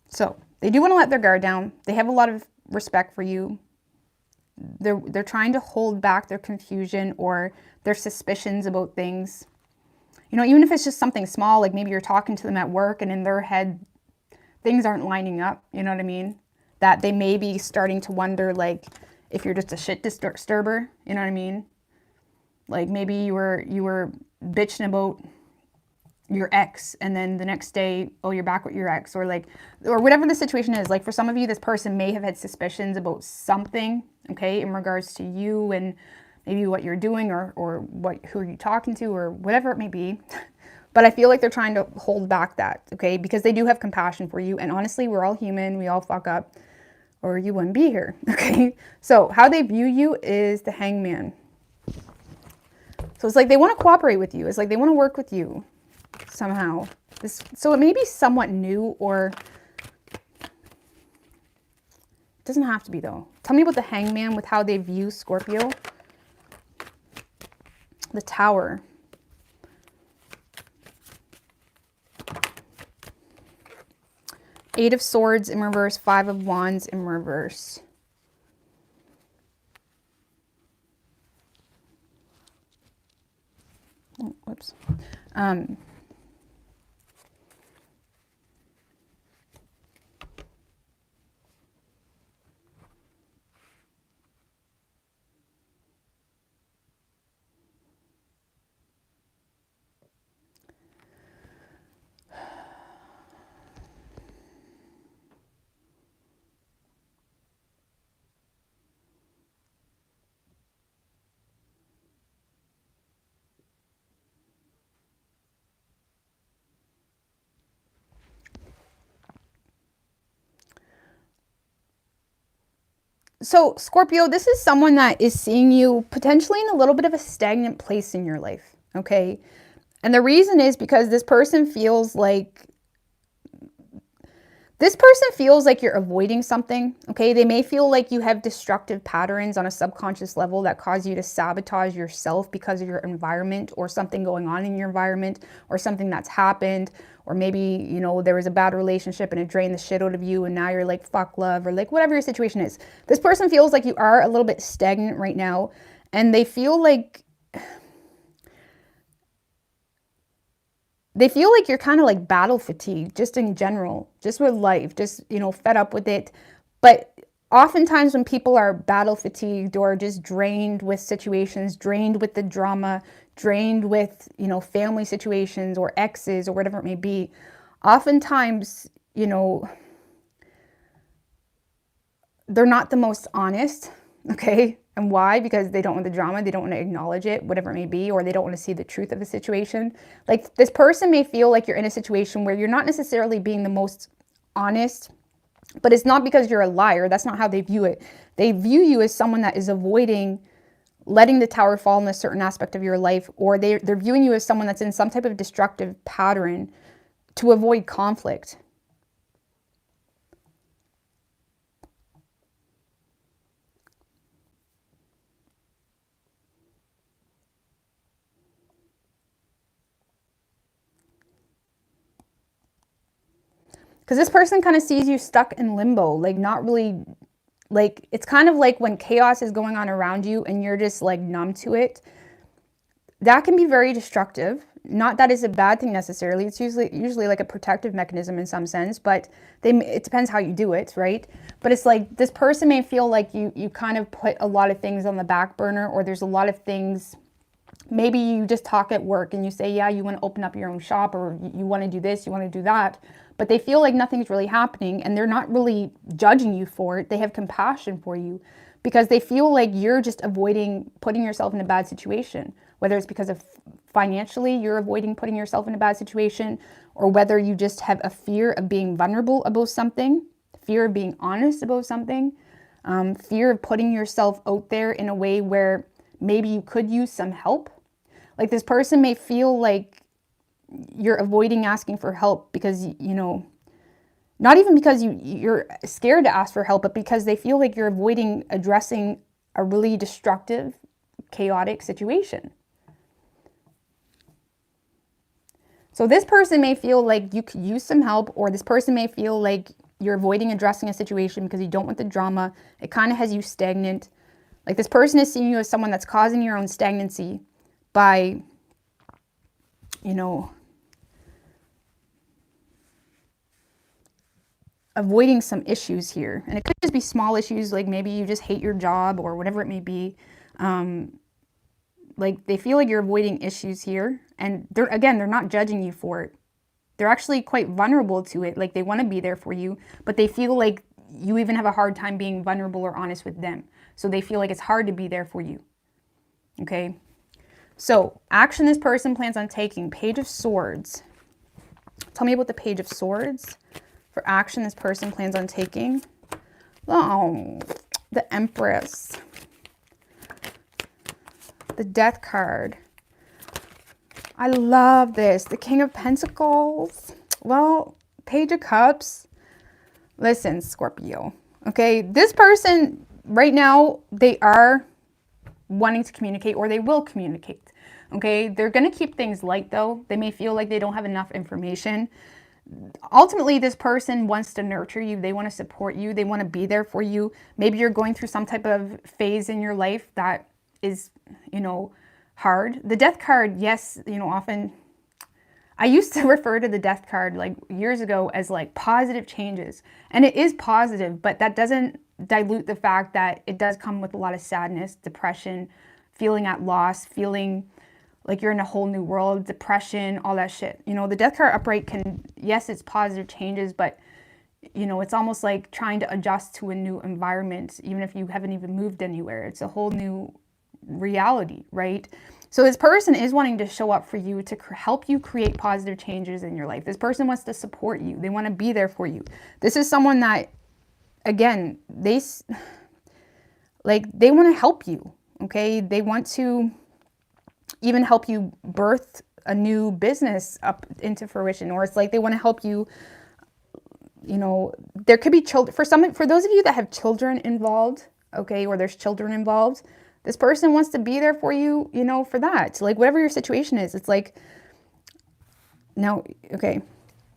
So They do want to let their guard down. They have a lot of respect for you. They're trying to hold back their confusion or their suspicions about things. You know, even if it's just something small, like maybe you're talking to them at work and in their head, things aren't lining up, you know what I mean? That they may be starting to wonder, like, if you're just a shit disturber, you know what I mean? Like maybe you were bitching about your ex and then the next day, oh, you're back with your ex, or whatever the situation is. Like for some of you, this person may have had suspicions about something, okay, in regards to you and maybe what you're doing or who are you talking to or whatever it may be. But I feel like they're trying to hold back that, okay, because they do have compassion for you. And honestly, we're all human. We all fuck up or you wouldn't be here, okay? So how they view you is the Hangman. So it's like they want to cooperate with you. It's like they want to work with you somehow. So it may be somewhat new, or it doesn't have to be though. Tell me about the Hangman with how they view Scorpio. The Tower. Eight of Swords in reverse, Five of Wands in reverse. Oh, whoops. So Scorpio, this is someone that is seeing you potentially in a little bit of a stagnant place in your life, okay? And the reason is because this person feels like you're avoiding something, okay? They may feel like you have destructive patterns on a subconscious level that cause you to sabotage yourself because of your environment or something going on in your environment or something that's happened. Or maybe, you know, there was a bad relationship and it drained the shit out of you and now you're like, fuck love, or like whatever your situation is. This person feels like you are a little bit stagnant right now, and they feel like you're kind of like battle fatigued, just in general, just with life, just, you know, fed up with it. But oftentimes when people are battle fatigued or just drained with situations, drained with the drama, drained with, you know, family situations or exes or whatever it may be, oftentimes, you know, they're not the most honest, okay? And why? Because they don't want the drama, they don't want to acknowledge it, whatever it may be, or they don't want to see the truth of the situation. Like this person may feel like you're in a situation where you're not necessarily being the most honest, but it's not because you're a liar. That's not how they view it. They view you as someone that is avoiding letting the tower fall in a certain aspect of your life, or they're viewing you as someone that's in some type of destructive pattern to avoid conflict. Because this person kind of sees you stuck in limbo, like not really, like it's kind of like when chaos is going on around you and you're just like numb to it. That can be very destructive. Not that it's a bad thing necessarily. It's usually like a protective mechanism in some sense, but it depends how you do it, right? But it's like this person may feel like you kind of put a lot of things on the back burner, or there's a lot of things. Maybe you just talk at work and you say, yeah, you want to open up your own shop, or you want to do this, you want to do that. But they feel like nothing's really happening and they're not really judging you for it. They have compassion for you because they feel like you're just avoiding putting yourself in a bad situation, whether it's because of financially you're avoiding putting yourself in a bad situation, or whether you just have a fear of being vulnerable about something, fear of being honest about something, fear of putting yourself out there in a way where maybe you could use some help. Like this person may feel like you're avoiding asking for help because, you know, not even because you're scared to ask for help, but because they feel like you're avoiding addressing a really destructive, chaotic situation. So this person may feel like you could use some help, or this person may feel like You're avoiding addressing a situation because you don't want the drama. It kind of has you stagnant. Like this person is seeing you as someone that's causing your own stagnancy by, you know, avoiding some issues here. And it could just be small issues, like maybe you just hate your job or whatever it may be. Like they feel like you're avoiding issues here. And they're not judging you for it. They're actually quite vulnerable to it. Like they want to be there for you, but they feel like you even have a hard time being vulnerable or honest with them. So they feel like it's hard to be there for you. Okay. So action this person plans on taking. Page of Swords. Tell me about the Page of Swords. For action this person plans on taking. Oh, the Empress. The Death card. I love this. The King of Pentacles. Well, Page of Cups. Listen, Scorpio. Okay, this person right now, they are wanting to communicate, or they will communicate. Okay, they're going to keep things light though. They may feel like they don't have enough information. Ultimately, this person wants to nurture you. They want to support you. They want to be there for you. Maybe you're going through some type of phase in your life that is, you know, hard. The Death card, yes, you know, often I used to refer to the Death card like years ago as like positive changes. And it is positive, but that doesn't dilute the fact that it does come with a lot of sadness, depression, feeling at loss, feeling like you're in a whole new world, depression, all that shit. You know, the Death card upright can, yes, it's positive changes, but you know, it's almost like trying to adjust to a new environment, even if you haven't even moved anywhere. It's a whole new reality, right? So this person is wanting to show up for you to help you create positive changes in your life. This person wants to support you. They want to be there for you. This is someone that, again, they want to help you, okay? They want to even help you birth a new business up into fruition, or it's like they want to help you, you know, there could be children, for those of you that have children involved, okay, or there's children involved, this person wants to be there for you, you know, for that. Like whatever your situation is, it's like, no, okay.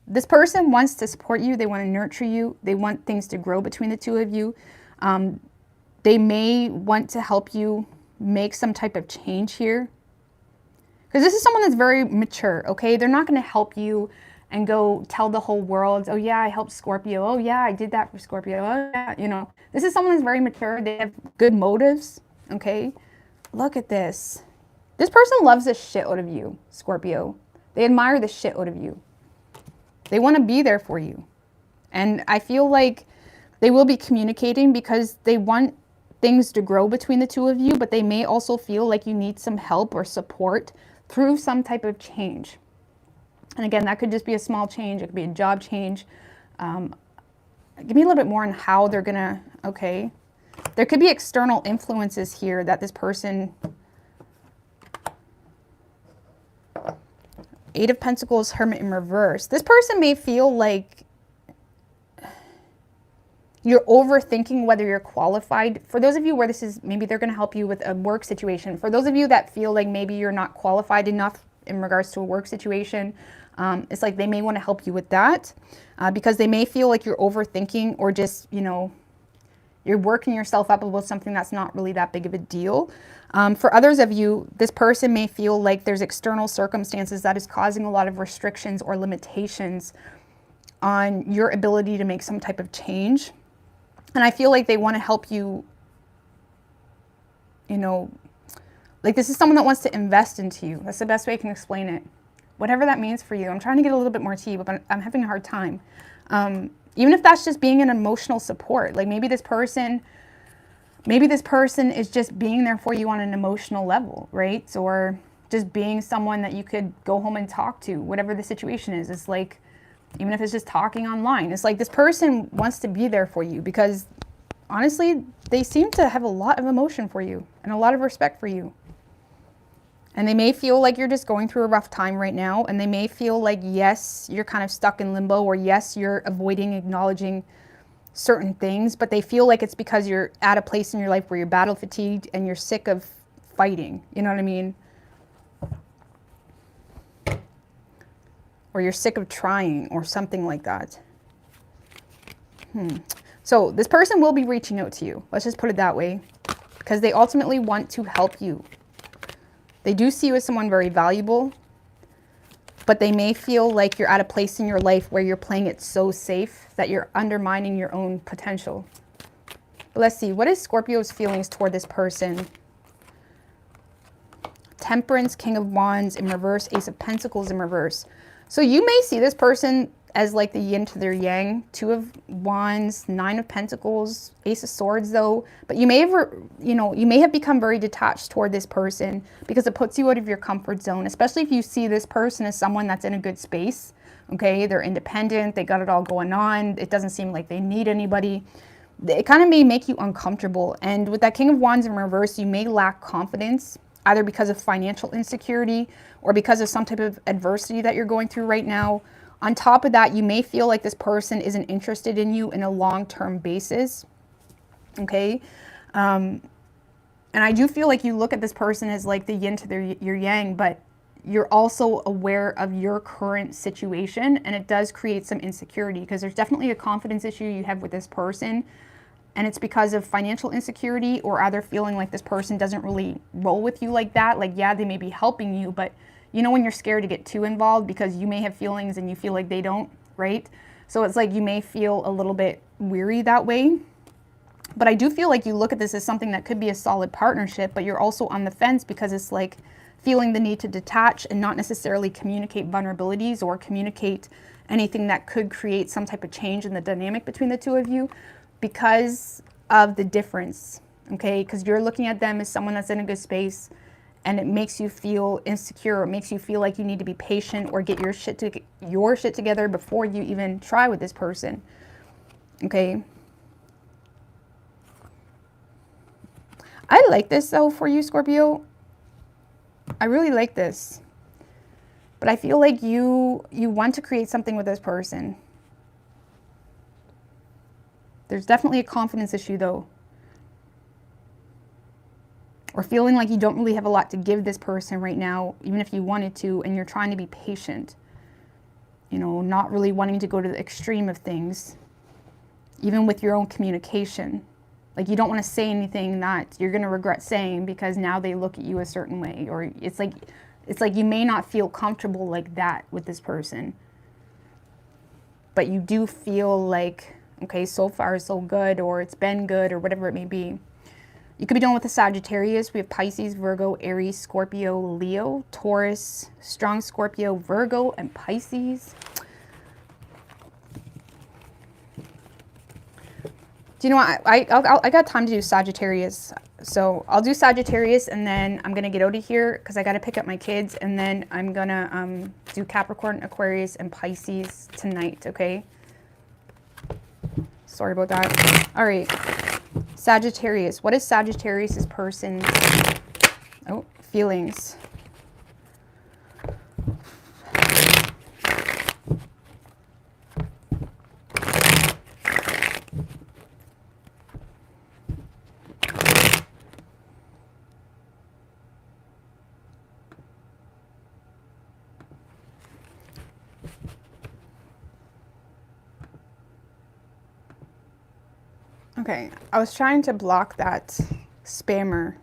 This person wants to support you. They want to nurture you. They want things to grow between the two of you. They may want to help you make some type of change here. Because this is someone that's very mature, okay? They're not going to help you and go tell the whole world, oh yeah, I helped Scorpio. Oh yeah, I did that for Scorpio. Oh yeah, you know. This is someone that's very mature. They have good motives, okay? Look at this. This person loves the shit out of you, Scorpio. They admire the shit out of you. They want to be there for you. And I feel like they will be communicating because they want things to grow between the two of you, but they may also feel like you need some help or support through some type of change. And again, that could just be a small change. It could be a job change. Give me a little bit more on how they're gonna, okay. There could be external influences here that this person, Eight of Pentacles, Hermit in reverse. This person may feel like you're overthinking whether you're qualified. For those of you where this is, maybe they're going to help you with a work situation. For those of you that feel like maybe you're not qualified enough in regards to a work situation, it's like they may want to help you with that because they may feel like you're overthinking or just, you know, you're working yourself up about something that's not really that big of a deal. For others of you, this person may feel like there's external circumstances that is causing a lot of restrictions or limitations on your ability to make some type of change. And I feel like they want to help you, you know, like this is someone that wants to invest into you. That's the best way I can explain it. Whatever that means for you. I'm trying to get a little bit more tea, but I'm having a hard time. Even if that's just being an emotional support, like maybe this person is just being there for you on an emotional level, right? Or just being someone that you could go home and talk to, whatever the situation is. It's like, even if it's just talking online, it's like this person wants to be there for you because honestly, they seem to have a lot of emotion for you and a lot of respect for you. And they may feel like you're just going through a rough time right now. And they may feel like, yes, you're kind of stuck in limbo, or yes, you're avoiding acknowledging certain things, but they feel like it's because you're at a place in your life where you're battle fatigued and you're sick of fighting. You know what I mean? Or you're sick of trying or something like that. So this person will be reaching out to you. Let's just put it that way. Because they ultimately want to help you. They do see you as someone very valuable. But they may feel like you're at a place in your life where you're playing it so safe that you're undermining your own potential. But let's see. What is Scorpio's feelings toward this person? Temperance, King of Wands in reverse, Ace of Pentacles in reverse. So you may see this person as like the yin to their yang. Two of Wands, Nine of Pentacles, Ace of Swords though. But you may have, you may have become very detached toward this person because it puts you out of your comfort zone, especially if you see this person as someone that's in a good space. Okay, they're independent, they got it all going on. It doesn't seem like they need anybody. It kind of may make you uncomfortable. And with that King of Wands in reverse, you may lack confidence, either because of financial insecurity or because of some type of adversity that you're going through right now. On top of that, you may feel like this person isn't interested in you in a long-term basis. Okay. And I do feel like you look at this person as like the yin to your yang, but you're also aware of your current situation, and it does create some insecurity because there's definitely a confidence issue you have with this person. And it's because of financial insecurity or either feeling like this person doesn't really roll with you like that. Like, yeah, they may be helping you, but you know when you're scared to get too involved because you may have feelings and you feel like they don't, right? So it's like you may feel a little bit weary that way. But I do feel like you look at this as something that could be a solid partnership, but you're also on the fence because it's like feeling the need to detach and not necessarily communicate vulnerabilities or communicate anything that could create some type of change in the dynamic between the two of you, because of the difference, okay? Because you're looking at them as someone that's in a good space and it makes you feel insecure. It makes you feel like you need to be patient or get your shit together before you even try with this person, okay? I like this though for you, Scorpio. I really like this. But I feel like you want to create something with this person. There's definitely a confidence issue though. Or feeling like you don't really have a lot to give this person right now, even if you wanted to, and you're trying to be patient. You know, not really wanting to go to the extreme of things, even with your own communication. Like you don't want to say anything that you're going to regret saying because now they look at you a certain way. Or it's like you may not feel comfortable like that with this person. But you do feel like, okay, so far so good, or it's been good, or whatever it may be. You could be dealing with a Sagittarius. We have Pisces, Virgo, Aries, Scorpio, Leo, Taurus, strong Scorpio, Virgo, and Pisces. Do you know what? I got time to do Sagittarius. So I'll do Sagittarius and then I'm going to get out of here because I got to pick up my kids. And then I'm going to do Capricorn, Aquarius, and Pisces tonight, okay? Sorry about that. All right. Sagittarius. What is Sagittarius' person's feelings? Okay, I was trying to block that spammer.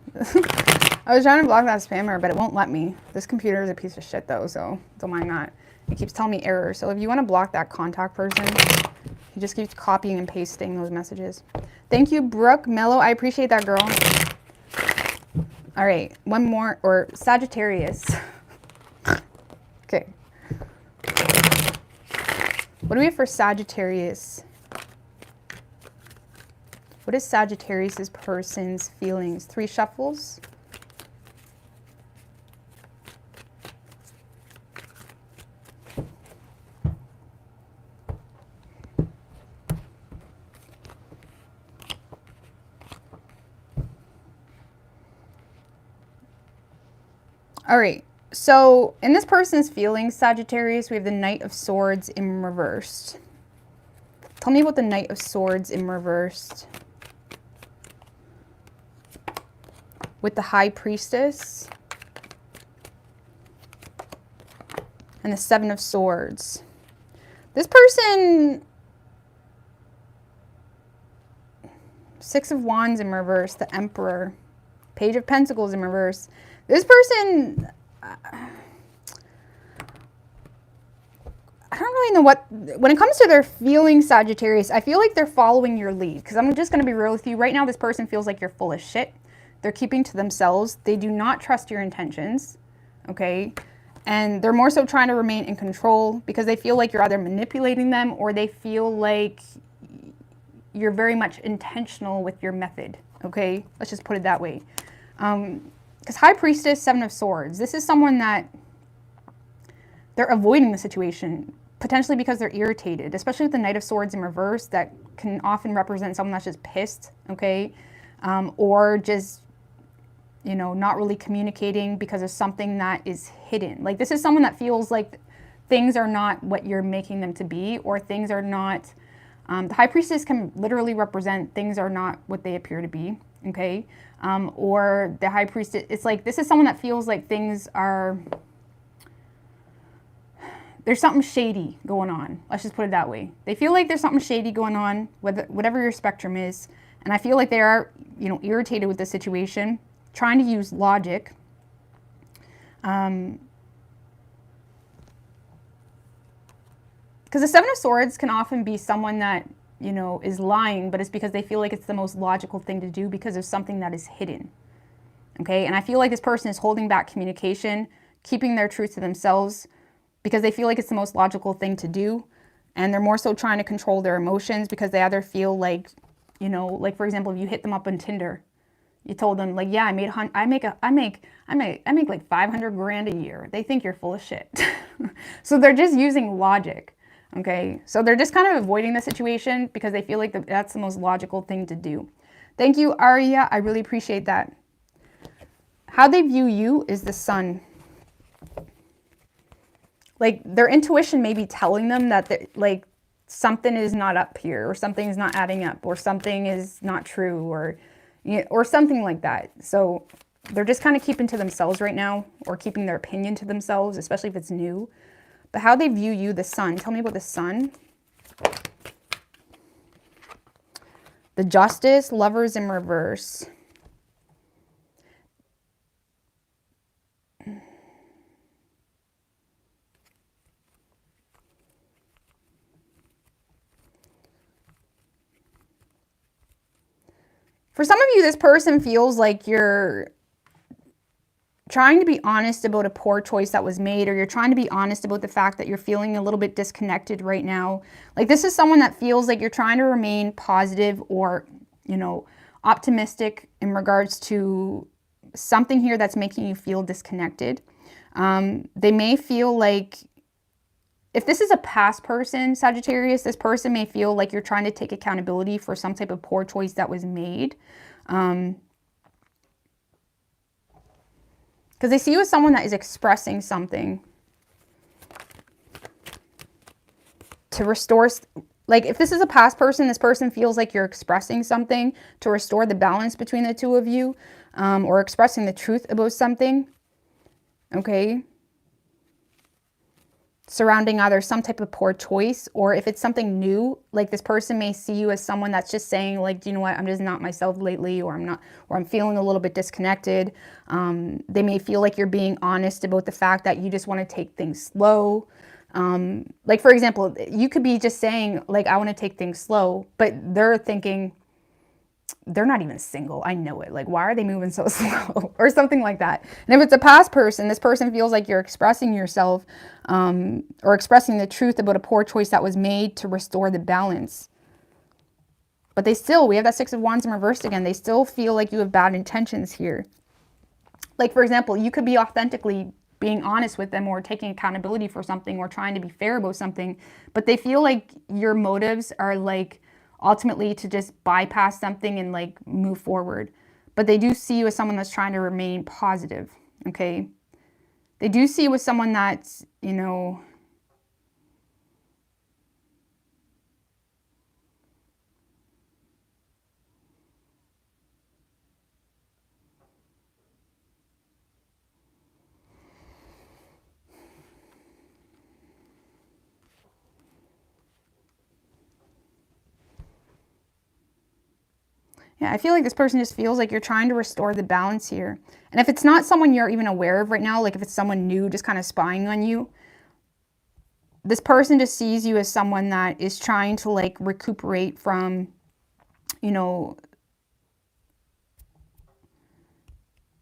I was trying to block that spammer, but it won't let me. This computer is a piece of shit though, so don't mind that. It keeps telling me error. So if you want to block that contact person, he just keeps copying and pasting those messages. Thank you, Brooke Mello. I appreciate that, girl. All right, one more, or Sagittarius. Okay. What do we have for Sagittarius? What is Sagittarius' person's feelings? 3 shuffles. All right. So in this person's feelings, Sagittarius, we have the Knight of Swords in reversed. Tell me about the Knight of Swords in reversed. With the High Priestess and the Seven of Swords. This person Six of Wands in reverse, the Emperor, Page of Pentacles in reverse. This person, I don't really know what, when it comes to their feelings, Sagittarius, I feel like they're following your lead. Because I'm just going to be real with you. Right now, this person feels like you're full of shit. They're keeping to themselves. They do not trust your intentions. Okay? And they're more so trying to remain in control because they feel like you're either manipulating them or they feel like you're very much intentional with your method. Okay? Let's just put it that way. Because High Priestess, Seven of Swords. This is someone that they're avoiding the situation. Potentially because they're irritated, especially with the Knight of Swords in reverse, that can often represent someone that's just pissed, okay? Or just, you know, not really communicating because of something that is hidden. Like, this is someone that feels like things are not what you're making them to be, or things are not, the High Priestess can literally represent things are not what they appear to be, okay? Or the High Priestess, it's like, this is someone that feels like things are, there's something shady going on. Let's just put it that way. They feel like there's something shady going on, whatever your spectrum is. And I feel like they are, you know, irritated with the situation, trying to use logic. Because the Seven of Swords can often be someone that, you know, is lying, but it's because they feel like it's the most logical thing to do because of something that is hidden. Okay? And I feel like this person is holding back communication, keeping their truth to themselves, because they feel like it's the most logical thing to do. And they're more so trying to control their emotions because they either feel like, you know, like for example, if you hit them up on Tinder, you told them like, yeah, I make like 500 grand a year. They think you're full of shit. So they're just using logic. Okay. So they're just kind of avoiding the situation because they feel like that's the most logical thing to do. Thank you, Aria. I really appreciate that. How they view you is the Sun. Like, their intuition may be telling them that, like, something is not up here, or something is not adding up, or something is not true, or, you know, or something like that. So they're just kind of keeping to themselves right now, or keeping their opinion to themselves, especially if it's new. But how they view you, the Sun. Tell me about the Sun. The Justice, Lovers in reverse. For some of you, this person feels like you're trying to be honest about a poor choice that was made, or you're trying to be honest about the fact that you're feeling a little bit disconnected right now. Like, this is someone that feels like you're trying to remain positive or, you know, optimistic in regards to something here that's making you feel disconnected. They may feel like, if this is a past person, Sagittarius, this person may feel like you're trying to take accountability for some type of poor choice that was made. Because they see you as someone that is expressing something to restore, like if this is a past person, this person feels like you're expressing something to restore the balance between the two of you, or expressing the truth about something, okay? Surrounding either some type of poor choice, or if it's something new, like this person may see you as someone that's just saying like, do you know what, I'm just not myself lately, or I'm feeling a little bit disconnected. They may feel like you're being honest about the fact that you just want to take things slow. Like for example, you could be just saying like, I want to take things slow, but they're thinking, they're not even single. I know it. Like, why are they moving so slow? Or something like that. And if it's a past person, this person feels like you're expressing yourself, or expressing the truth about a poor choice that was made to restore the balance. But they still, we have that Six of Wands in reverse again. They still feel like you have bad intentions here. Like, for example, you could be authentically being honest with them, or taking accountability for something, or trying to be fair about something. But they feel like your motives are like, ultimately to just bypass something and like move forward. But they do see you as someone that's trying to remain positive, okay? They do see you as someone that's, you know, Yeah, I feel like this person just feels like you're trying to restore the balance here. And if it's not someone you're even aware of right now, like if it's someone new just kind of spying on you, this person just sees you as someone that is trying to like recuperate from, you know,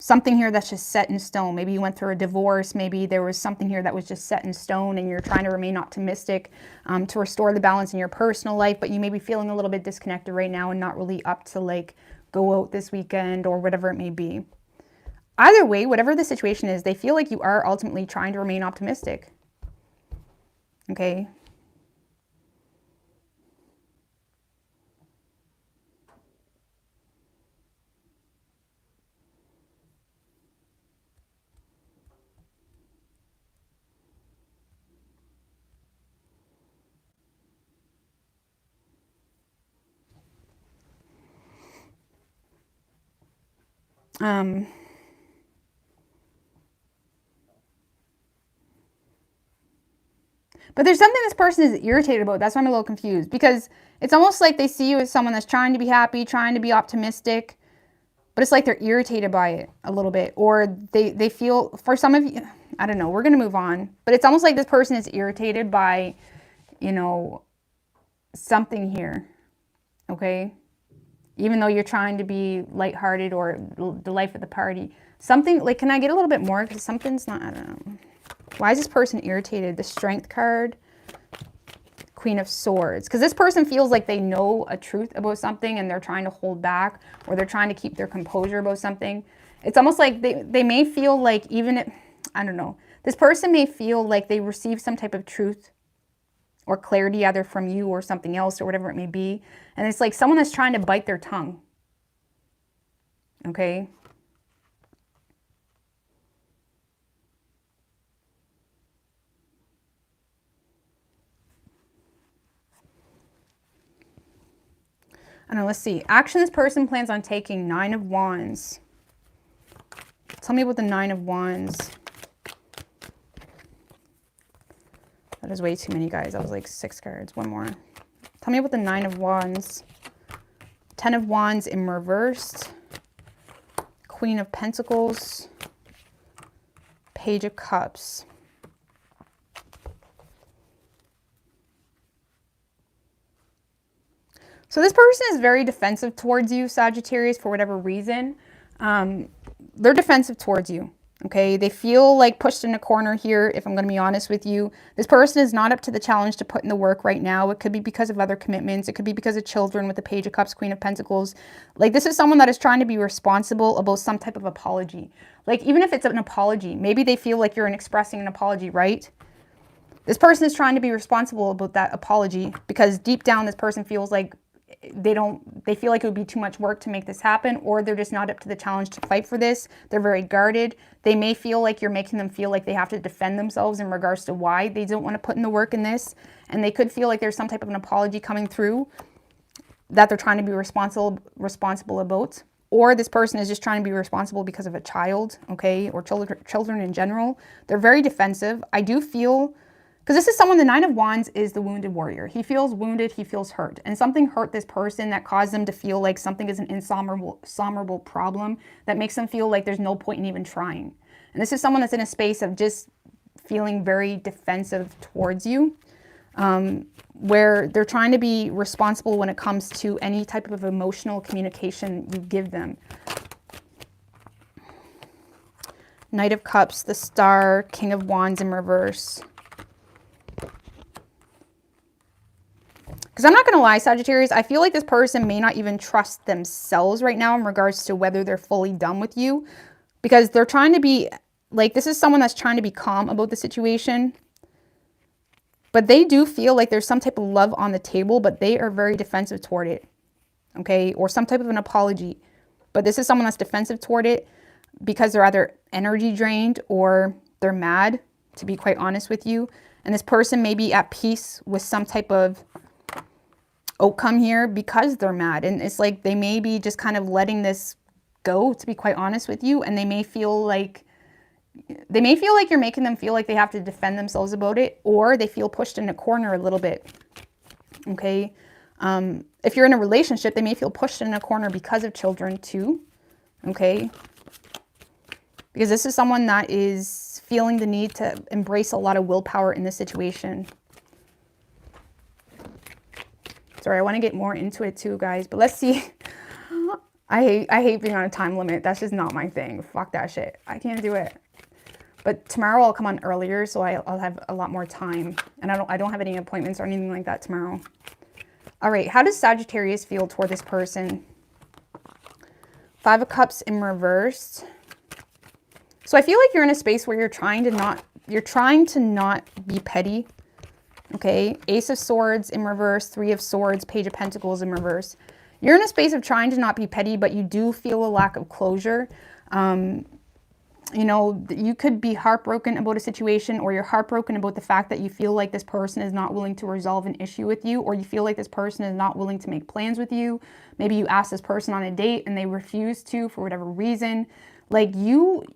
something here that's just set in stone. Maybe you went through a divorce. Maybe there was something here that was just set in stone and you're trying to remain optimistic to restore the balance in your personal life, but you may be feeling a little bit disconnected right now and not really up to like go out this weekend or whatever it may be. Either way, whatever the situation is, they feel like you are ultimately trying to remain optimistic. Okay? But there's something this person is irritated about. That's why I'm a little confused. Because it's almost like they see you as someone that's trying to be happy, trying to be optimistic. But it's like they're irritated by it a little bit. Or they feel, for some of you, I don't know, we're going to move on. But it's almost like this person is irritated by, you know, something here. Okay? Even though you're trying to be lighthearted or the life of the party. Something, like, can I get a little bit more? Because something's not, I don't know. Why is this person irritated? The Strength card, Queen of Swords. Because this person feels like they know a truth about something and they're trying to hold back, or they're trying to keep their composure about something. It's almost like they may feel like, even if, I don't know, this person may feel like they received some type of truth or clarity either from you or something else or whatever it may be. And it's like someone that's trying to bite their tongue. Okay? I don't know, let's see. Action this person plans on taking, 9 of Wands. Tell me about the 9 of Wands. That is way too many, guys. That was like 6 cards. One more. Tell me about the 9 of Wands. 10 of Wands in reversed. Queen of Pentacles. Page of Cups. So this person is very defensive towards you, Sagittarius, for whatever reason. They're defensive towards you, okay? They feel like pushed in a corner here, if I'm going to be honest with you. This person is not up to the challenge to put in the work right now. It could be because of other commitments. It could be because of children with the Page of Cups, Queen of Pentacles. Like, this is someone that is trying to be responsible about some type of apology. Like, even if it's an apology, maybe they feel like you're expressing an apology, right? This person is trying to be responsible about that apology because deep down this person feels like they feel like it would be too much work to make this happen, or they're just not up to the challenge to fight for this. They're very guarded. They may feel like you're making them feel like they have to defend themselves in regards to why they don't want to put in the work in this. And they could feel like there's some type of an apology coming through that they're trying to be responsible about. Or this person is just trying to be responsible because of a child, okay, or children in general. They're very defensive. I do feel, because this is someone, the 9 of Wands is the wounded warrior. He feels wounded, he feels hurt. And something hurt this person that caused them to feel like something is an insurmountable problem that makes them feel like there's no point in even trying. And this is someone that's in a space of just feeling very defensive towards you, where they're trying to be responsible when it comes to any type of emotional communication you give them. Knight of Cups, the Star, King of Wands in reverse. Because I'm not going to lie, Sagittarius, I feel like this person may not even trust themselves right now in regards to whether they're fully done with you. Because they're trying to be, like, this is someone that's trying to be calm about the situation. But they do feel like there's some type of love on the table, but they are very defensive toward it. Okay? Or some type of an apology. But this is someone that's defensive toward it because they're either energy drained or they're mad, to be quite honest with you. And this person may be at peace with some type of outcome here because they're mad. And it's like they may be just kind of letting this go, to be quite honest with you. And they may feel like you're making them feel like they have to defend themselves about it, or they feel pushed in a corner a little bit. Okay. If you're in a relationship, they may feel pushed in a corner because of children too, okay? Because this is someone that is feeling the need to embrace a lot of willpower in this situation. Sorry, I want to get more into it too, guys, but let's see. I hate being on a time limit. That's just not my thing. Fuck that shit. I can't do it. But tomorrow I'll come on earlier, so I'll have a lot more time. And I don't have any appointments or anything like that tomorrow. All right, how does Sagittarius feel toward this person? 5 of Cups in reverse. So I feel like you're in a space where you're trying to not be petty. Okay, Ace of Swords in reverse, 3 of Swords, Page of Pentacles in reverse. You're in a space of trying to not be petty, but you do feel a lack of closure. You know, you could be heartbroken about a situation, or you're heartbroken about the fact that you feel like this person is not willing to resolve an issue with you, or you feel like this person is not willing to make plans with you. Maybe you ask this person on a date and they refuse to for whatever reason. Like you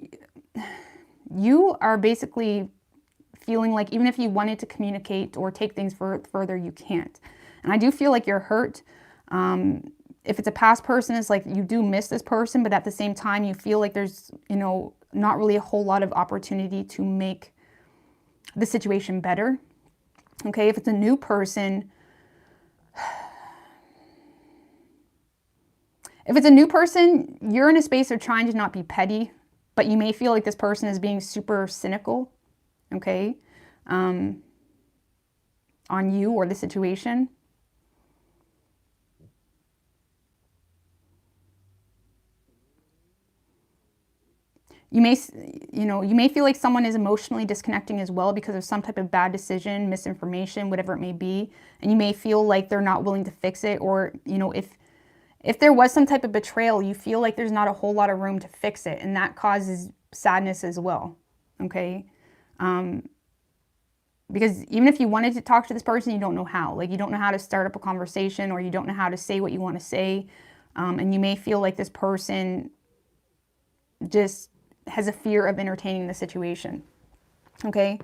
are basically feeling like even if you wanted to communicate or take things further, you can't. And I do feel like you're hurt. If it's a past person, it's like you do miss this person, but at the same time, you feel like there's, you know, not really a whole lot of opportunity to make the situation better. Okay, if it's a new person, you're in a space of trying to not be petty, but you may feel like this person is being super cynical, okay, on you or the situation. You may feel like someone is emotionally disconnecting as well because of some type of bad decision, misinformation, whatever it may be. And you may feel like they're not willing to fix it, or, you know, if there was some type of betrayal, you feel like there's not a whole lot of room to fix it. And that causes sadness as well, okay? Because even if you wanted to talk to this person, you don't know how. Like, you don't know how to start up a conversation, or you don't know how to say what you want to say. And you may feel like this person just has a fear of entertaining the situation, okay?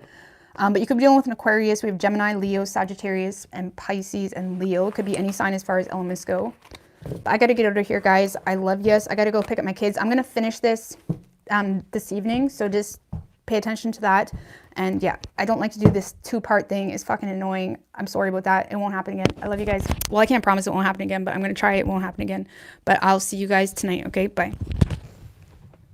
But you could be dealing with an Aquarius. We have Gemini, Leo, Sagittarius, and Pisces, and Leo. It could be any sign as far as elements go. But I got to get out of here, guys. I love you. I got to go pick up my kids. I'm going to finish this this evening, so just pay attention to that. And yeah, I don't like to do this 2-part thing. It's fucking annoying. I'm sorry about that. It won't happen again. I love you guys. Well, I can't promise it won't happen again, but I'm going to try it. It won't happen again. But I'll see you guys tonight, okay? Bye.